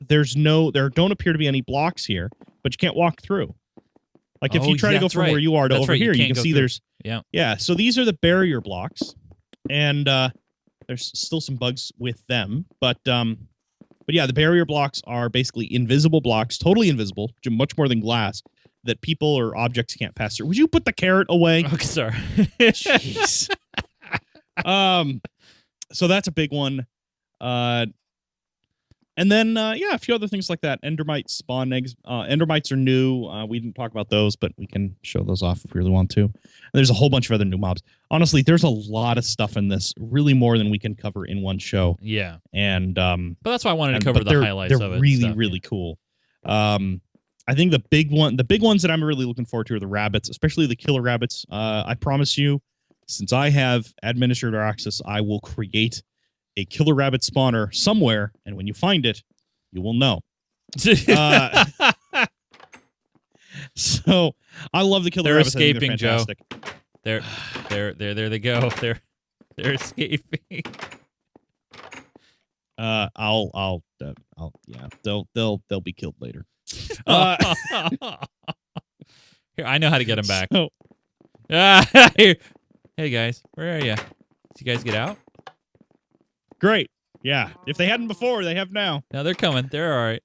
there don't appear to be any blocks here, but you can't walk through. Like if you try to go from where you are to over here, you can see there's. Yeah. Yeah. So these are the barrier blocks, and there's still some bugs with them, but yeah, the barrier blocks are basically invisible blocks, totally invisible, much more than glass, that people or objects can't pass through. Would you put the carrot away? Oh, sorry. Jeez. So that's a big one. And then, yeah, a few other things like that. Endermites spawn eggs. Endermites are new. We didn't talk about those, but we can show those off if we really want to. And there's a whole bunch of other new mobs. Honestly, there's a lot of stuff in this, really more than we can cover in one show. Yeah. And but that's why I wanted to cover the highlights of it. They're really, really cool. I think the big ones that I'm really looking forward to are the rabbits, especially the killer rabbits. I promise you, since I have administrator access, I will create a killer rabbit spawner somewhere, and when you find it, you will know. So I love the killer rabbits. They're escaping, Joe. There they go. They're escaping. I'll yeah, they'll be killed later. Here, I know how to get them back. So, hey guys, where are you? Did you guys get out? Great. Yeah. If they hadn't before, they have now. No, they're coming. They're all right.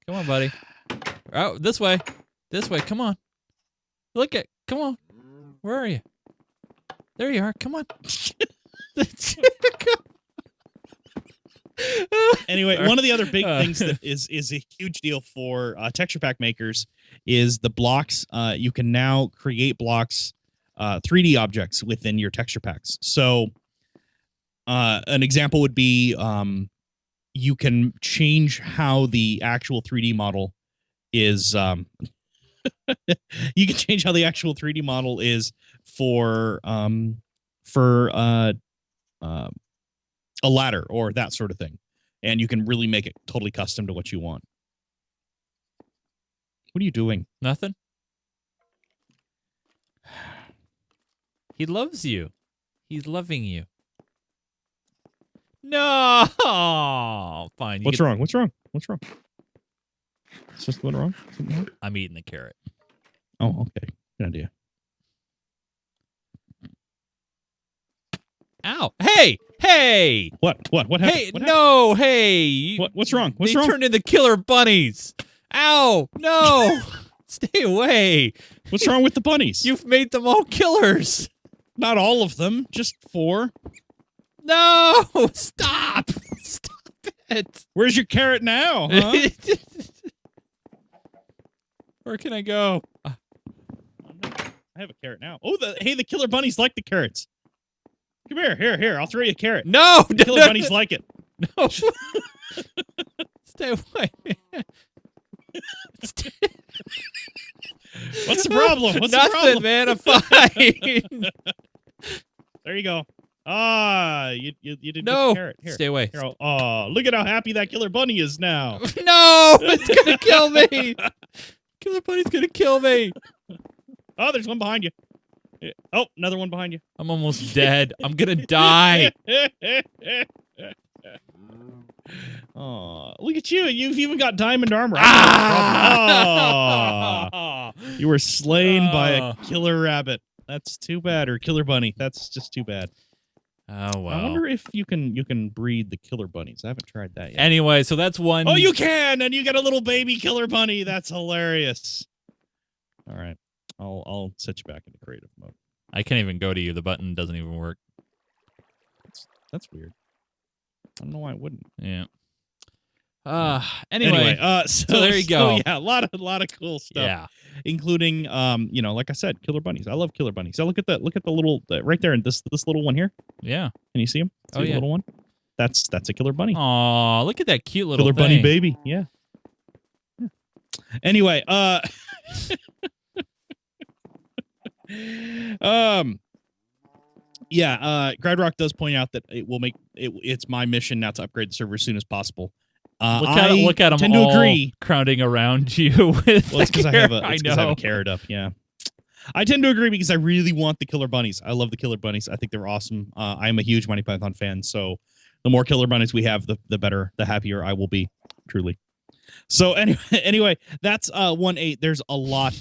Come on, buddy. Oh, this way. This way. Come on. Come on. Where are you? There you are. Come on. Anyway, one of the other big things that is a huge deal for texture pack makers is the blocks. You can now create blocks, 3D objects within your texture packs. So an example would be you can change how the actual 3D model is. You can change how the actual 3D model is for a ladder or that sort of thing, and you can really make it totally custom to what you want. What are you doing? Nothing. He loves you. He's loving you. No, fine. What's wrong? What's wrong? What's wrong? Is this going wrong? Something wrong? I'm eating the carrot. Oh, okay. Good idea. Ow! Hey! Hey! What happened? Hey! What No! Hey! What's wrong? What's wrong? They turned into killer bunnies. Ow! No! Stay away! What's wrong with the bunnies? You've made them all killers. Not all of them, just 4. No! Stop! Stop it! Where's your carrot now? Huh? Where can I go? I have a carrot now. Oh, the killer bunnies like the carrots. Come here. I'll throw you a carrot. No! The killer bunnies like it. No! Stay away. What's the problem? What's Nothing, the problem? man. I'm fine. There you go. You didn't get No, the carrot. Here. stay away. Here, oh, look at how happy that killer bunny is now. No, it's gonna kill me. Killer bunny's gonna kill me. Oh, there's one behind you. Oh, another one behind you. I'm almost dead. I'm gonna die. Oh, look at you. You've even got diamond armor. Ah! Oh, you were slain by a killer rabbit. That's too bad. Or killer bunny. That's just too bad. Oh, wow. I wonder if you can breed the killer bunnies. I haven't tried that yet. Anyway, so that's one. Oh, you can, and you get a little baby killer bunny. That's hilarious. All right, I'll set you back into creative mode. I can't even go to you. The button doesn't even work. That's weird. I don't know why it wouldn't. Yeah. Anyway, so there you go. So, yeah, a lot of cool stuff. Yeah. Including like I said, killer bunnies. I love killer bunnies. Look at the little right there, and this little one here. Yeah. Can you see him? See the little one? That's a killer bunny. Aw, look at that cute little killer thing. bunny baby. Yeah. Anyway, Gridrock does point out that it will make it's my mission now to upgrade the server as soon as possible. Look at them all crowding around you. With well, it's because I have a carrot up. Yeah, I tend to agree because I really want the killer bunnies. I love the killer bunnies. I think they're awesome. I am a huge Monty Python fan, so the more killer bunnies we have, the better, the happier I will be. Truly. So anyway, that's 1.8. There's a lot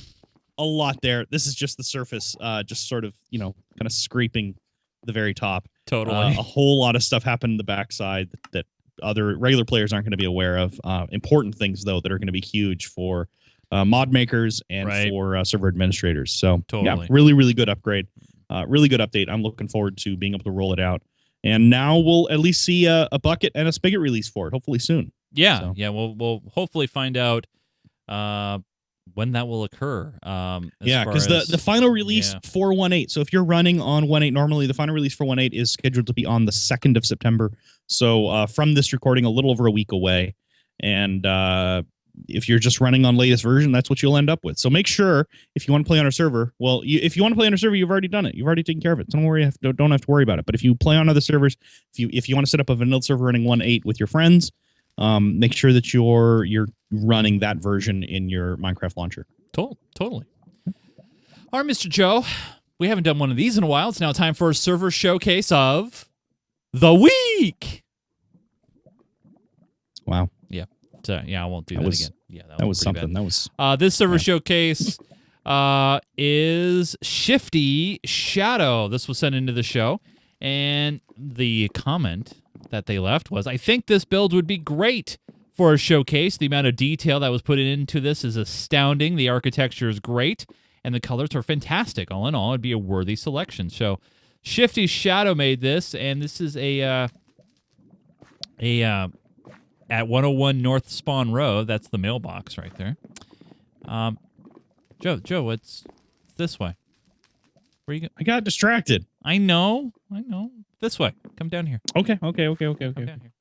there. This is just the surface, just sort of kind of scraping the very top. Totally. A whole lot of stuff happened in the backside that other regular players aren't going to be aware of. Important things, though, that are going to be huge for mod makers and for server administrators. So, yeah, really, really good upgrade. Really good update. I'm looking forward to being able to roll it out. And now we'll at least see a bucket and a spigot release for it, hopefully soon. Yeah, so. Yeah. We'll hopefully find out when that will occur. Because the final release for 1.8. So if you're running on 1.8, normally the final release for 1.8 is scheduled to be on the 2nd of September. So from this recording, a little over a week away. And if you're just running on latest version, that's what you'll end up with. So make sure if you want to play on our server, if you want to play on our server, you've already done it. You've already taken care of it. Don't worry, don't have to worry about it. But if you play on other servers, if you want to set up a vanilla server running 1.8 with your friends, make sure that you're running that version in your Minecraft launcher. Totally. All right, Mr. Joe, we haven't done one of these in a while. It's now time for a server showcase of the week. Wow. Yeah. I won't do that again. Yeah, that was something. Bad. That was this server showcase is Shifty Shadow. This was sent into the show, and the comment that they left was, I think this build would be great for a showcase. The amount of detail that was put into this is astounding. The architecture is great, and the colors are fantastic. All in all, it'd be a worthy selection. So, Shifty Shadow made this, and this is a at 101 North Spawn Road. That's the mailbox right there. Joe, it's this way. Where you go? I got distracted. I know. This way. Come down here. Okay. Come down here.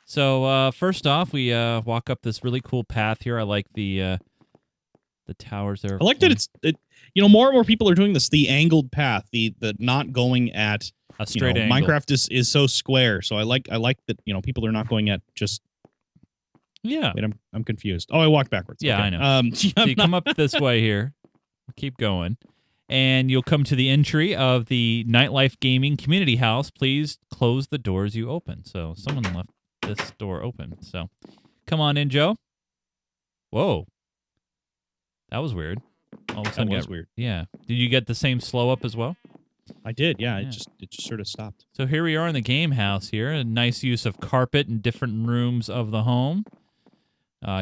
So first off, we walk up this really cool path here. I like the towers there. I like that more and more people are doing this. The angled path, the not going at a straight angle. Minecraft is so square. So I like that people are not going at just. Yeah. Wait, I'm confused. Oh, I walked backwards. Yeah, okay. I know. So you come up this way here. Keep going. And you'll come to the entry of the Nightlife Gaming Community House. Please close the doors you open. So someone left this door open. So come on in, Joe. Whoa. That was weird. All of a sudden that was weird. Yeah. Did you get the same slow up as well? I did, yeah. It just sort of stopped. So here we are in the game house here. A nice use of carpet in different rooms of the home.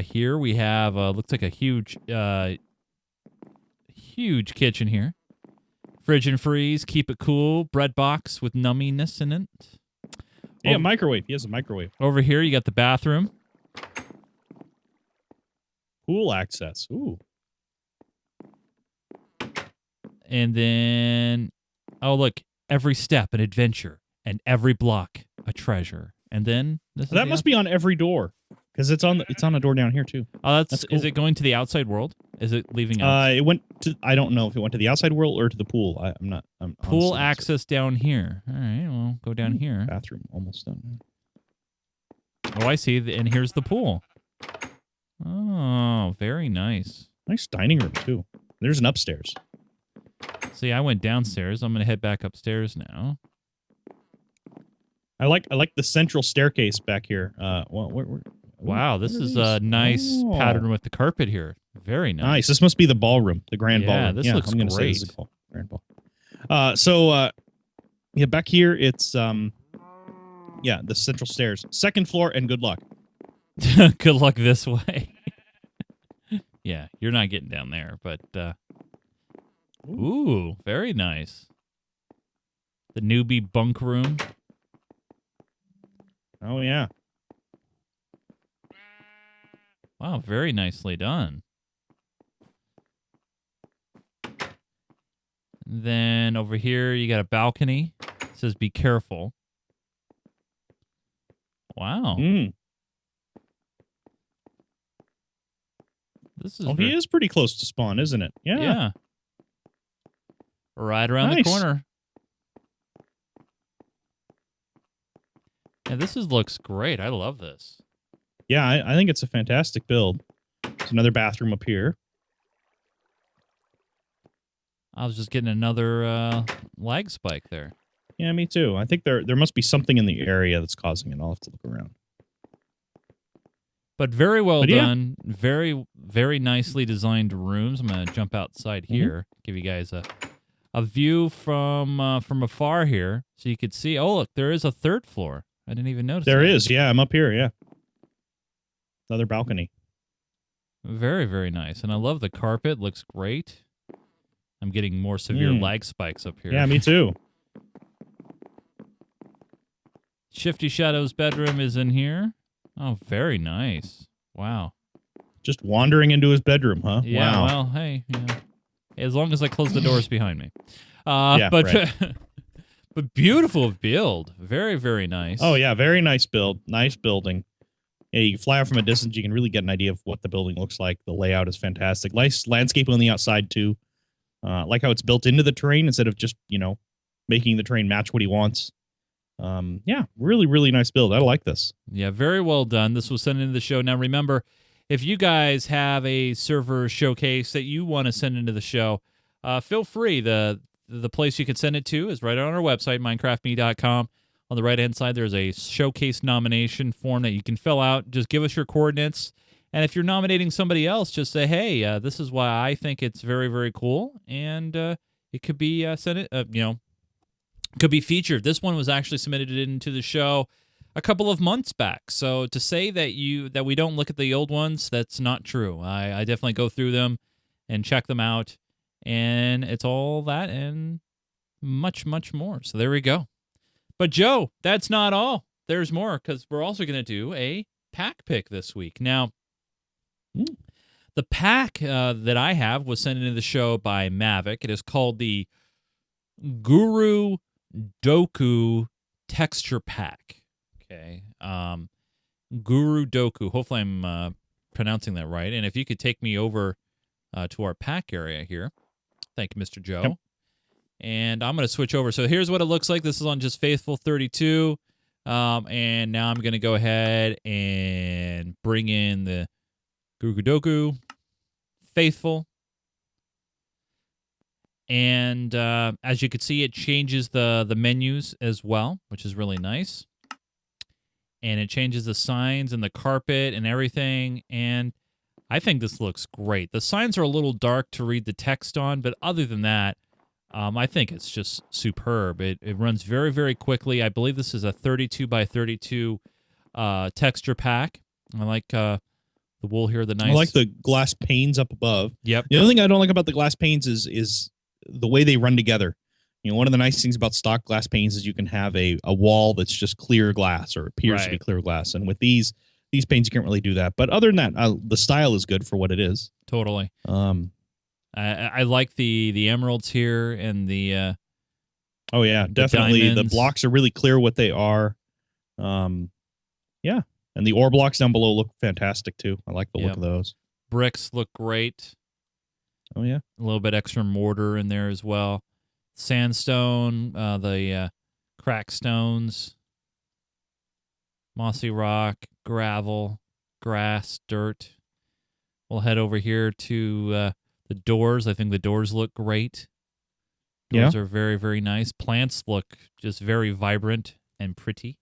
Here we have, looks like a huge kitchen here. Fridge and freeze, keep it cool. Bread box with numminess in it. Yeah, microwave. He has a microwave. Over here, you got the bathroom. Pool access. Ooh. And then, oh, look, every step an adventure and every block a treasure. And then this that must be on every door because it's on a door down here too. Oh, that's cool. Is it going to the outside world? Is it leaving out? It went to. I don't know if it went to the outside world or to the pool. I'm not. I'm Pool honestly not access down here. All right, well, go down here. Bathroom almost done. Oh, I see. And here's the pool. Oh, very nice. Nice dining room too. There's an upstairs. See, I went downstairs. I'm gonna head back upstairs now. I like the central staircase back here. Wow, this is a nice pattern with the carpet here. Very nice. Nice. This must be the ballroom, the grand ballroom. This looks I'm gonna great. say this is a grand ball. Yeah, back here it's the central stairs, second floor, and good luck. Good luck this way. Yeah, you're not getting down there, but ooh, very nice. The newbie bunk room. Oh yeah. Wow, very nicely done. Then over here, you got a balcony. It says, be careful. Wow. This is he is pretty close to spawn, isn't it? Yeah. Yeah. Right around the corner. Yeah, this looks great. I love this. Yeah, I think it's a fantastic build. There's another bathroom up here. I was just getting another lag spike there. Yeah, me too. I think there must be something in the area that's causing it. I'll have to look around. But very well done. Very, very nicely designed rooms. I'm going to jump outside here, give you guys a view from afar here, so you could see. Oh, look, there is a third floor. I didn't even notice. There is. Yeah, I'm up here. Yeah. Another balcony. Very, very nice. And I love the carpet. Looks great. I'm getting more severe lag spikes up here. Yeah, me too. Shifty Shadow's bedroom is in here. Oh, very nice. Wow. Just wandering into his bedroom, huh? Yeah, wow. well, hey, as long as I close the doors behind me. But right. but beautiful build. Very, very nice. Oh, yeah, very nice build. Nice building. Yeah, you can fly out from a distance. You can really get an idea of what the building looks like. The layout is fantastic. Nice landscape on the outside, too. Like how it's built into the terrain instead of just, making the terrain match what he wants. Yeah, really, really nice build. I like this. Yeah, very well done. This was sent into the show. Now, remember, if you guys have a server showcase that you want to send into the show, feel free. The place you can send it to is right on our website, minecraftme.com. On the right-hand side, there's a showcase nomination form that you can fill out. Just give us your coordinates. And if you're nominating somebody else, just say, hey, this is why I think it's very, very cool. And it could be could be featured. This one was actually submitted into the show a couple of months back. So to say that we don't look at the old ones, that's not true. I definitely go through them and check them out. And it's all that and much, much more. So there we go. But Joe, that's not all. There's more, because we're also going to do a pack pick this week. Now, the pack that I have was sent into the show by Mavic. It is called the Guru Doku Texture Pack. Okay. Guru Doku. Hopefully I'm pronouncing that right. And if you could take me over to our pack area here. Thank you, Mr. Joe. Yep. And I'm going to switch over. So here's what it looks like. This is on just Faithful 32. And now I'm going to go ahead and bring in the Guru Doku Faithful. And as you can see, it changes the menus as well, which is really nice. And it changes the signs and the carpet and everything. And I think this looks great. The signs are a little dark to read the text on, but other than that, I think it's just superb. It runs very, very quickly. I believe this is a 32 by 32 texture pack. I like the wool here, the nice. I like the glass panes up above. Yep. The other thing I don't like about the glass panes is the way they run together. One of the nice things about stock glass panes is you can have a wall that's just clear glass or appears to be clear glass. And with these panes, you can't really do that. But other than that, the style is good for what it is. Totally. I like the emeralds here and the oh yeah, definitely. The blocks are really clear what they are. Yeah. And the ore blocks down below look fantastic too. I like the look of those. Bricks look great. Oh yeah. A little bit extra mortar in there as well. Sandstone, the cracked stones, mossy rock, gravel, grass, dirt. We'll head over here to the doors. I think the doors look great. Doors are very, very nice. Plants look just very vibrant and pretty.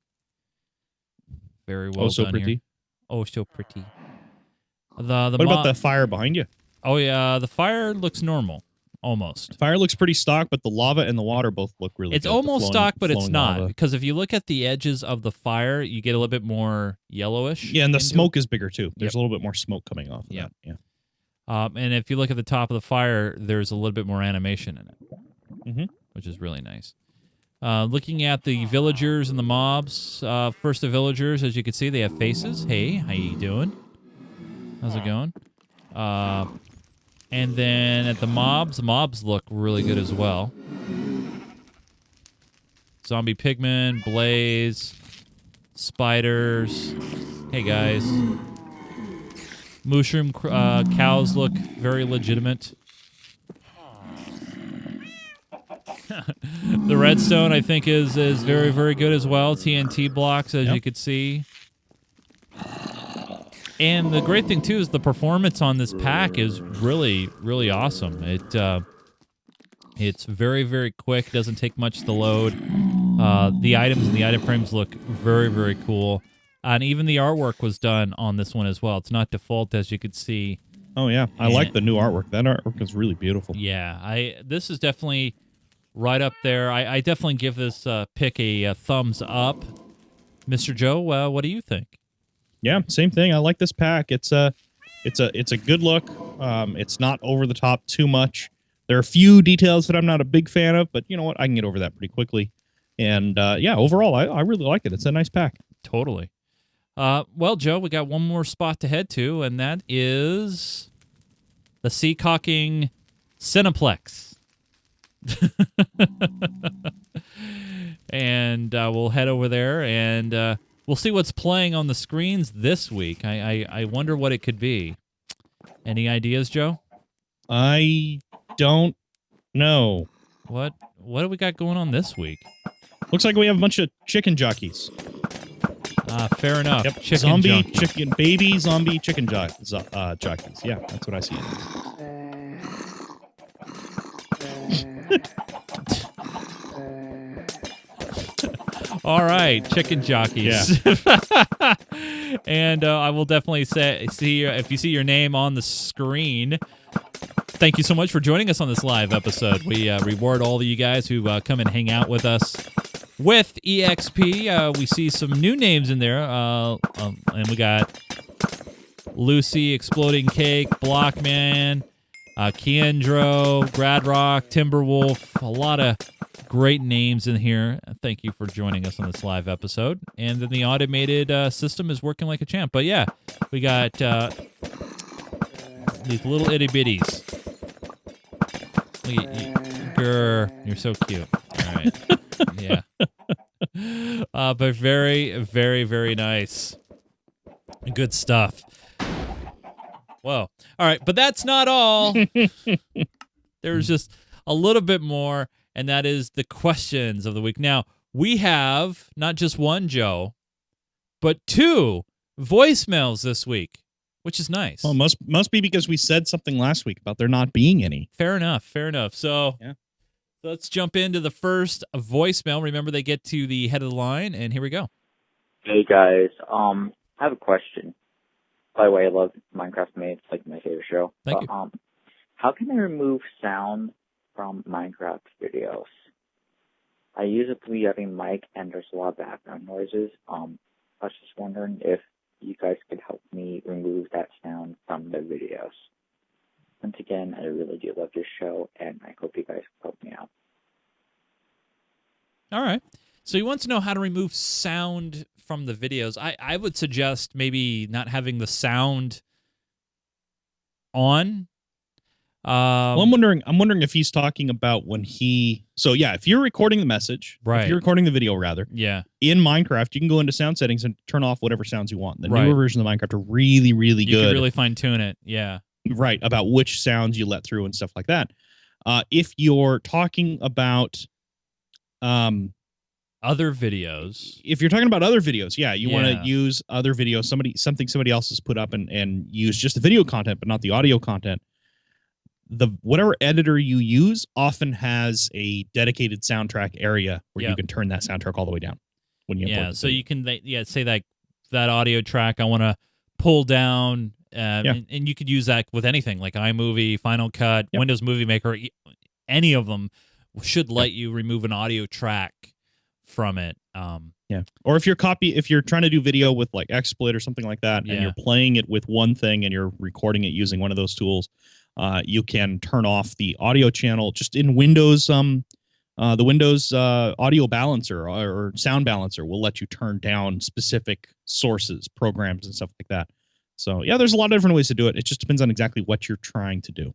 Very well so done pretty. here. Oh, so pretty. What about the fire behind you? Oh, yeah. The fire looks normal, almost. Fire looks pretty stock, but the lava and the water both look really It's good. almost stock, but it's not. Lava. Because if you look at the edges of the fire, you get a little bit more yellowish. Yeah, and the into smoke it. is bigger, too. There's Yep. a little bit more smoke coming off of Yep. that. Yeah. And if you look at the top of the fire, there's a little bit more animation in it, which is really nice. Looking at the villagers and the mobs, first the villagers, as you can see, they have faces. Hey, how you doing? How's it going? And then at the mobs look really good as well. Zombie pigmen, blaze, spiders. Hey, guys. Mushroom cows look very legitimate. The redstone, I think, is very, very good as well. TNT blocks, as you could see. And the great thing, too, is the performance on this pack is really, really awesome. It's very, very quick. Doesn't take much to load. The items and the item frames look very, very cool. And even the artwork was done on this one as well. It's not default, as you could see. Oh, yeah. I like the new artwork. That artwork is really beautiful. Yeah, this is definitely right up there. I definitely give this pick a thumbs up. Mr. Joe, what do you think? Yeah, same thing. I like this pack. It's a good look. It's not over the top too much. There are a few details that I'm not a big fan of, but you know what? I can get over that pretty quickly. And yeah, overall, I really like it. It's a nice pack. Totally. Well, Joe, we got one more spot to head to, and that is the Seacocking Cineplex. And we'll head over there, and we'll see what's playing on the screens this week. I wonder what it could be. Any ideas, Joe? I don't know. What do we got going on this week? Looks like we have a bunch of chicken jockeys. Fair enough. Yep. Chicken zombie, junkie. chicken, baby, zombie, chicken jockeys. Yeah, that's what I see. All right, chicken jockeys. Yeah. And I will definitely see if you see your name on the screen. Thank you so much for joining us on this live episode. We reward all of you guys who come and hang out with us with EXP. We see some new names in there, and we got Lucy, Exploding Cake, Blockman, Keandro, Gradrock, Timberwolf, a lot of great names in here. Thank you for joining us on this live episode. And then the automated system is working like a champ. But yeah, we got these little itty bitties. Look at you. Grr, you're so cute. All right. Yeah. But very, very, very nice. Good stuff. Whoa. All right, but that's not all. There's just a little bit more, and that is the questions of the week. Now, we have not just one, Joe, but two voicemails this week, which is nice. Well, must be because we said something last week about there not being any. Fair enough. Fair enough. So yeah. Let's jump into the first voicemail. Remember, they get to the head of the line, and here we go. Hey, guys. I have a question. By the way, I love Minecraft Made. It's like my favorite show. Thank you. How can I remove sound from Minecraft videos? I use a having mic, and there's a lot of background noises. I was just wondering if you guys could help me remove that sound from the videos. Once again, I really do love your show, and I hope you guys can help me out. All right. So he wants to know how to remove sound from the videos. I would suggest maybe not having the sound on. Well, I'm wondering if he's talking about when he. So yeah, if you're recording the message, right? If you're recording the video, rather, yeah. In Minecraft, you can go into sound settings and turn off whatever sounds you want. The Right. newer version of Minecraft are really, really You good. can really fine tune it. Yeah. right, about which sounds you let through and stuff like that. If you're talking about other videos, if you're talking about other videos, you want to use other videos, somebody else has put up and use just the video content, but not the audio content. Whatever editor you use often has a dedicated soundtrack area where you can turn that soundtrack all the way down when you import so you can say that audio track I want to pull down, and you could use that with anything like iMovie, Final Cut, Windows Movie Maker. Any of them should let you remove an audio track from it. Or if you're trying to do video with like XSplit or something like that, and you're playing it with one thing and you're recording it using one of those tools, you can turn off the audio channel just in Windows. The Windows audio balancer or sound balancer will let you turn down specific sources, programs, and stuff like that. So there's a lot of different ways to do it. It just depends on exactly what you're trying to do.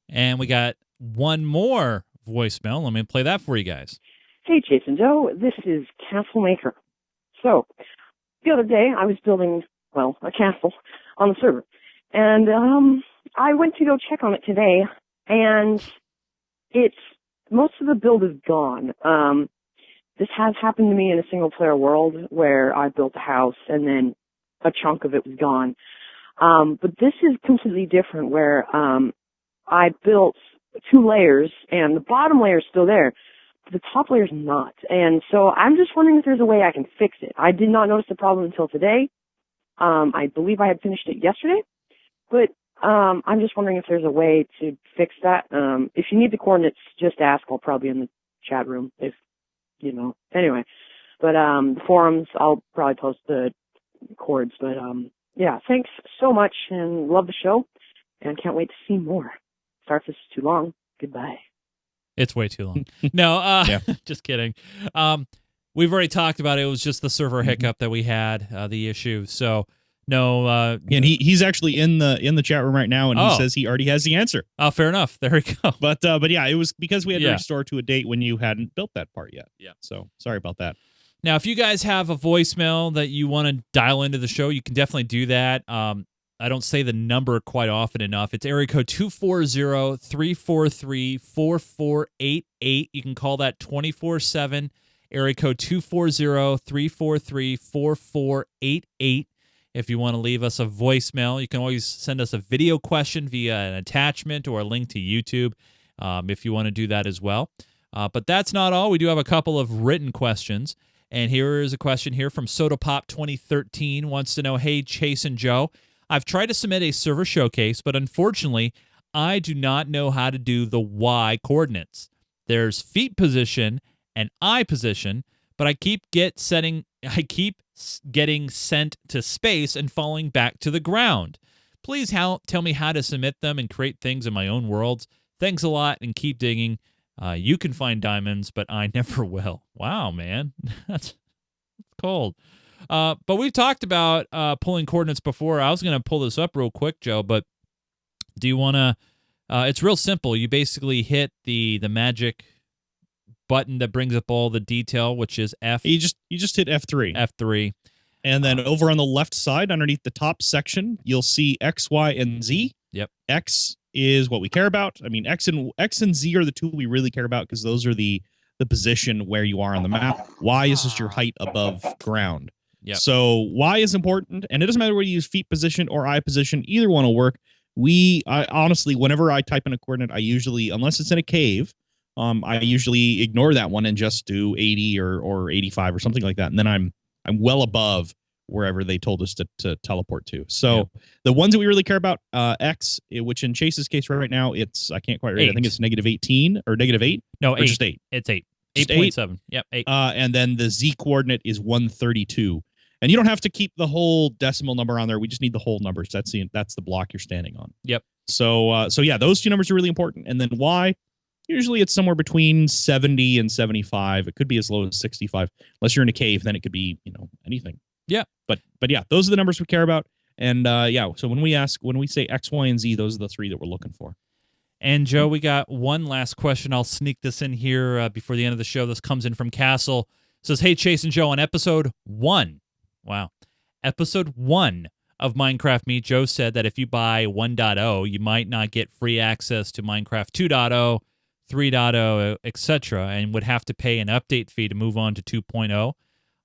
And we got one more voicemail. Let me play that for you guys. Hey, Jason Joe, this is Castle Maker. So, the other day I was building, a castle on the server. And I went to go check on it today, and most of the build is gone. This has happened to me in a single-player world where I built a house and then a chunk of it was gone. But this is completely different where I built 2 layers, and the bottom layer is still there. The top layer is not. And so I'm just wondering if there's a way I can fix it. I did not notice the problem until today. I believe I had finished it yesterday. But I'm just wondering if there's a way to fix that. If you need the coordinates, just ask. I'll probably be in the chat room if, Anyway. But the forums, I'll probably post the chords. But, thanks so much and love the show. And can't wait to see more. Sorry if this is too long. Goodbye. It's way too long. No, just kidding. We've already talked about it. It was just the server hiccup that we had, the issue. So no. And he's actually in the chat room right now, and he says he already has the answer. Oh, fair enough. There we go. But it was because we had to restore to a date when you hadn't built that part yet. Yeah. So sorry about that. Now, if you guys have a voicemail that you want to dial into the show, you can definitely do that. I don't say the number quite often enough. It's area code 240-343-4488. You can call that 24/7. Area code 240-343-4488. If you want to leave us a voicemail, you can always send us a video question via an attachment or a link to YouTube if you want to do that as well. But that's not all. We do have a couple of written questions. And here is a question here from SodaPop2013. Wants to know, hey, Chase and Joe, I've tried to submit a server showcase, but unfortunately, I do not know how to do the Y coordinates. There's feet position and eye position, but I keep getting sent to space and falling back to the ground. Please tell me how to submit them and create things in my own worlds. Thanks a lot and keep digging. You can find diamonds, but I never will. Wow, man. That's cold. But we've talked about pulling coordinates before. I was going to pull this up real quick, Joe, but do you want to... it's real simple. You basically hit the magic button that brings up all the detail, which is F. You just hit F3. F3. And then over on the left side, underneath the top section, you'll see X, Y, and Z. Yep. X is what we care about. I mean, X and Z are the two we really care about because those are the position where you are on the map. Y is just your height above ground. Yep. So Y is important, and it doesn't matter whether you use feet position or eye position. Either one will work. I honestly, whenever I type in a coordinate, I usually, unless it's in a cave, I usually ignore that one and just do 80 or 85 or something like that, and then I'm well above wherever they told us to teleport to. So the ones that we really care about, X, which in Chase's case right now, it's, I can't quite read. I think it's -18 or -8. No, 8. Just 8. It's 8. 8.7. Yep, 8. And then the Z coordinate is 132. And you don't have to keep the whole decimal number on there. We just need the whole numbers. That's the block you're standing on. Yep. So yeah, those two numbers are really important. And then Y, usually it's somewhere between 70 and 75. It could be as low as 65. Unless you're in a cave, then it could be, anything. Yeah. But yeah, those are the numbers we care about. And so when we say X, Y, and Z, those are the three that we're looking for. And Joe, we got one last question. I'll sneak this in here before the end of the show. This comes in from Castle. It says, hey, Chase and Joe, on episode 1. Wow. Episode 1 of Minecraft Me, Joe said that if you buy 1.0, you might not get free access to Minecraft 2.0, 3.0, etc., and would have to pay an update fee to move on to 2.0.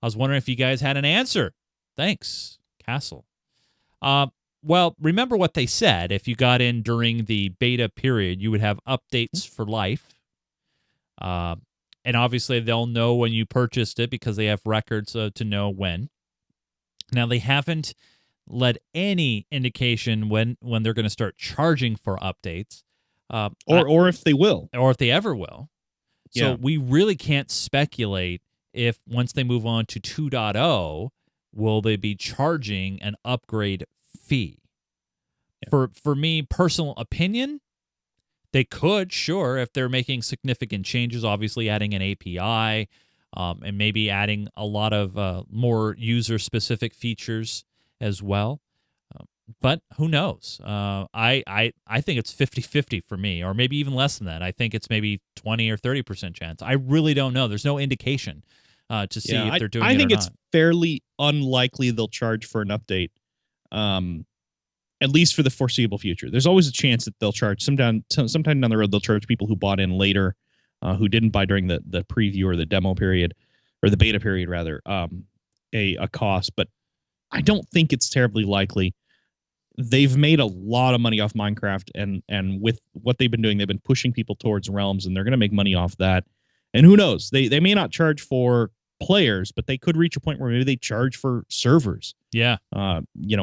I was wondering if you guys had an answer. Thanks, Castle. Well, remember what they said. If you got in during the beta period, you would have updates for life. And obviously, they'll know when you purchased it because they have records to know when. Now, they haven't let any indication when they're going to start charging for updates. Or if they will. Or if they ever will. So Yeah. we really can't speculate if once they move on to 2.0, will they be charging an upgrade fee? Yeah. For me, personal opinion, they could, sure, if they're making significant changes, obviously adding an API and maybe adding a lot of more user-specific features as well. But who knows? I think it's 50-50 for me, or maybe even less than that. I think it's maybe 20 or 30% chance. I really don't know. There's no indication to see if they're doing it or not. I think it's fairly unlikely they'll charge for an update, at least for the foreseeable future. There's always a chance that they'll charge sometime down the road. They'll charge people who bought in later, who didn't buy during the preview or the demo period, or the beta period rather, a cost. But I don't think it's terribly likely. They've made a lot of money off Minecraft, and with what they've been doing, they've been pushing people towards Realms, and they're going to make money off that. And who knows? They may not charge for players, but they could reach a point where maybe they charge for servers. Yeah.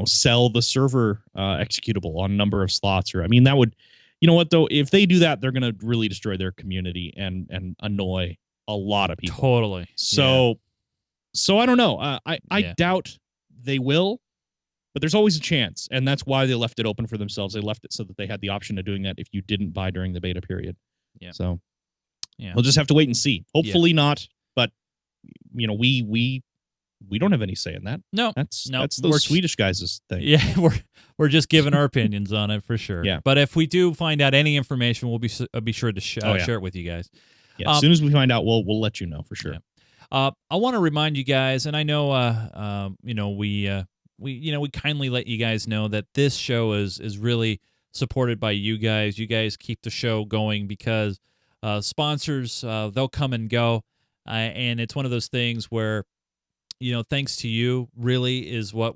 Sell the server executable on a number of slots. Or I mean, that would, you know what though? If they do that, they're going to really destroy their community and annoy a lot of people. Totally. So I don't know. I doubt they will. But there's always a chance, and that's why they left it open for themselves. They left it so that they had the option of doing that if you didn't buy during the beta period. Yeah. So we'll just have to wait and see. Hopefully not, but we don't have any say in that. No, that's those Swedish guys' thing. Yeah, we're just giving our opinions on it for sure. Yeah. But if we do find out any information, we'll be sure to share it with you guys. Yeah. As soon as we find out, we'll let you know for sure. Yeah. I want to remind you guys, and I know we kindly let you guys know that this show is really supported by you guys. You guys keep the show going because sponsors, they'll come and go. And it's one of those things where, thanks to you really is what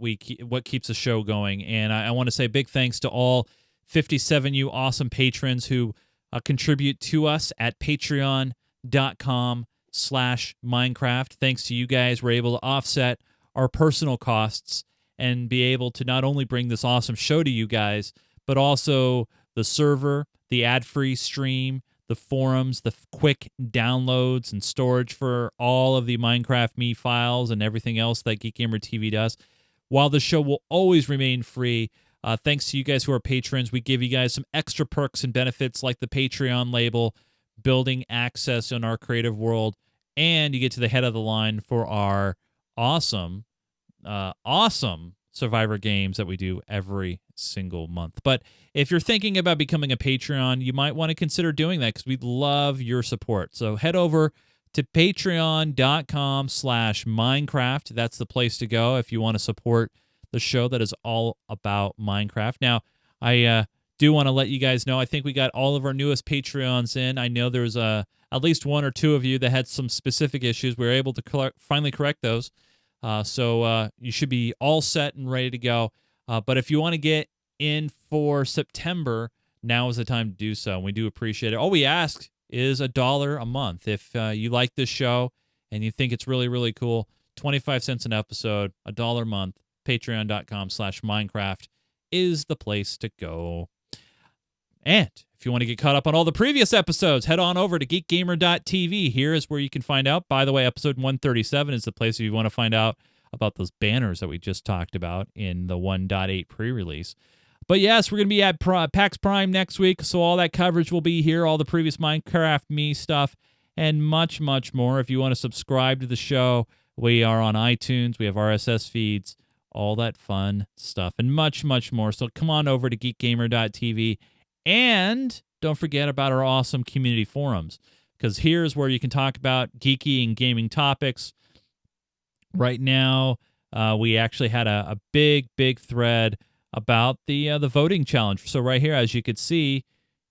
keeps the show going. And I want to say big thanks to all 57 you awesome patrons who contribute to us at patreon.com/Minecraft. Thanks to you guys, we're able to offset our personal costs and be able to not only bring this awesome show to you guys, but also the server, the ad-free stream, the forums, the quick downloads and storage for all of the Minecraft Me files and everything else that GeekGamerTV does. While the show will always remain free, thanks to you guys who are patrons, we give you guys some extra perks and benefits like the Patreon label, building access in our creative world, and you get to the head of the line for our awesome Survivor games that we do every single month. But if you're thinking about becoming a Patreon, you might want to consider doing that because we'd love your support. So head over to patreon.com/Minecraft. That's the place to go if you want to support the show that is all about Minecraft. Now, I do want to let you guys know, I think we got all of our newest Patreons in. I know there's at least one or two of you that had some specific issues. We were able to finally correct those. So you should be all set and ready to go. But if you want to get in for September, now is the time to do so. And we do appreciate it. All we ask is $1 a month. If you like this show and you think it's really, really cool, 25 cents an episode, $1 a month, patreon.com/Minecraft is the place to go. And if you want to get caught up on all the previous episodes, head on over to GeekGamer.tv. Here is where you can find out. By the way, episode 137 is the place if you want to find out about those banners that we just talked about in the 1.8 pre-release. But yes, we're going to be at PAX Prime next week, so all that coverage will be here, all the previous Minecraft Me stuff, and much, much more. If you want to subscribe to the show, we are on iTunes. We have RSS feeds, all that fun stuff, and much, much more. So come on over to GeekGamer.tv. And don't forget about our awesome community forums, because here's where you can talk about geeky and gaming topics. Right now, we actually had a big thread about the voting challenge. So right here, as you could see,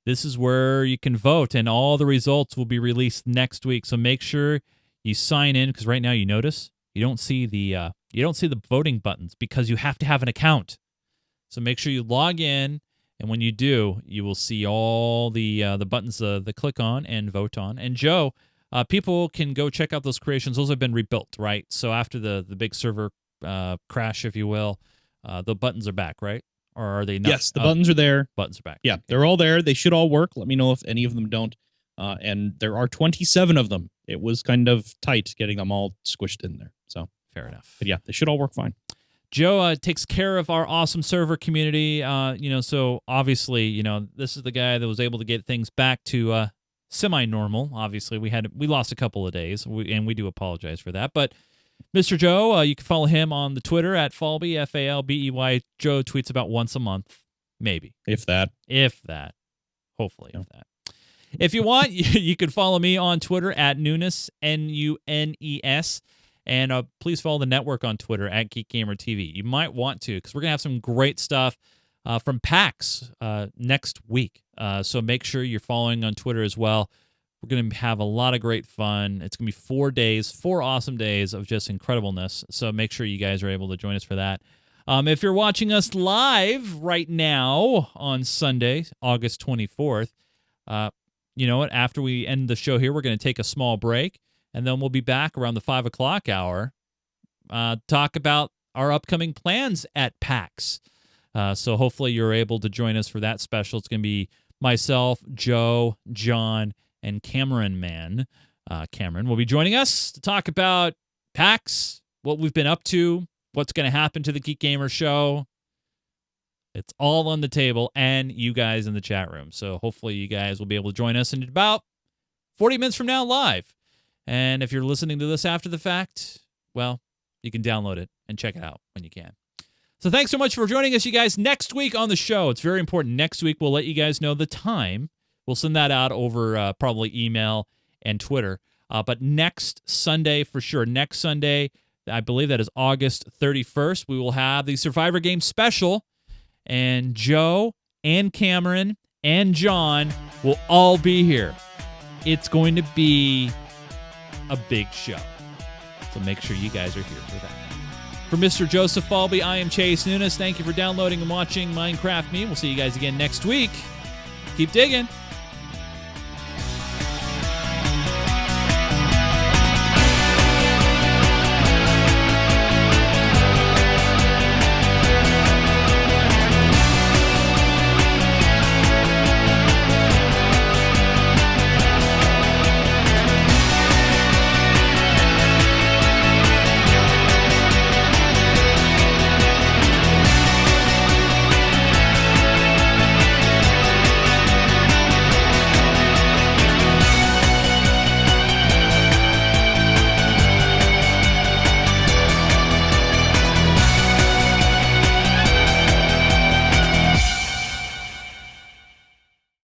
this is where you can vote, and all the results will be released next week. So make sure you sign in, because right now you notice you don't see the voting buttons because you have to have an account. So make sure you log in, and when you do, you will see all the buttons to click on and vote on. And Joe, people can go check out those creations. Those have been rebuilt, right? So after the big server crash, if you will, the buttons are back, right? Or are they not? Yes, the buttons are there. Buttons are back. Yeah, they're all there. They should all work. Let me know if any of them don't. And there are 27 of them. It was kind of tight getting them all squished in there. So fair enough. But yeah, they should all work fine. Joe takes care of our awesome server community. So obviously, this is the guy that was able to get things back to semi-normal. Obviously, we lost a couple of days, and we do apologize for that. But Mr. Joe, you can follow him on the Twitter at Falbey, Falbey. Joe tweets about once a month, maybe. If that. Hopefully, if that. If you want, you can follow me on Twitter at Nunes, Nunes. And please follow the network on Twitter at GeekGamerTV. You might want to, because we're going to have some great stuff from PAX next week. So make sure you're following on Twitter as well. We're going to have a lot of great fun. It's going to be 4 days, 4 awesome days of just incredibleness. So make sure you guys are able to join us for that. If you're watching us live right now on Sunday, August 24th, you know what? After we end the show here, we're going to take a small break, and then we'll be back around the 5 o'clock hour, talk about our upcoming plans at PAX. So hopefully you're able to join us for that special. It's going to be myself, Joe, John, and Cameron will be joining us to talk about PAX, what we've been up to, what's going to happen to the Geek Gamer show. It's all on the table, and you guys in the chat room. So hopefully you guys will be able to join us in about 40 minutes from now live. And if you're listening to this after the fact, well, you can download it and check it out when you can. So thanks so much for joining us, you guys. Next week on the show, it's very important. Next week, we'll let you guys know the time. We'll send that out over probably email and Twitter. But next Sunday, for sure, next Sunday, I believe that is August 31st, we will have the Survivor Game Special. And Joe and Cameron and John will all be here. It's going to be a big show. So make sure you guys are here for that. For Mr. Joseph Falbey, I am Chase Nunes. Thank you for downloading and watching Minecraft Me. We'll see you guys again next week. Keep digging.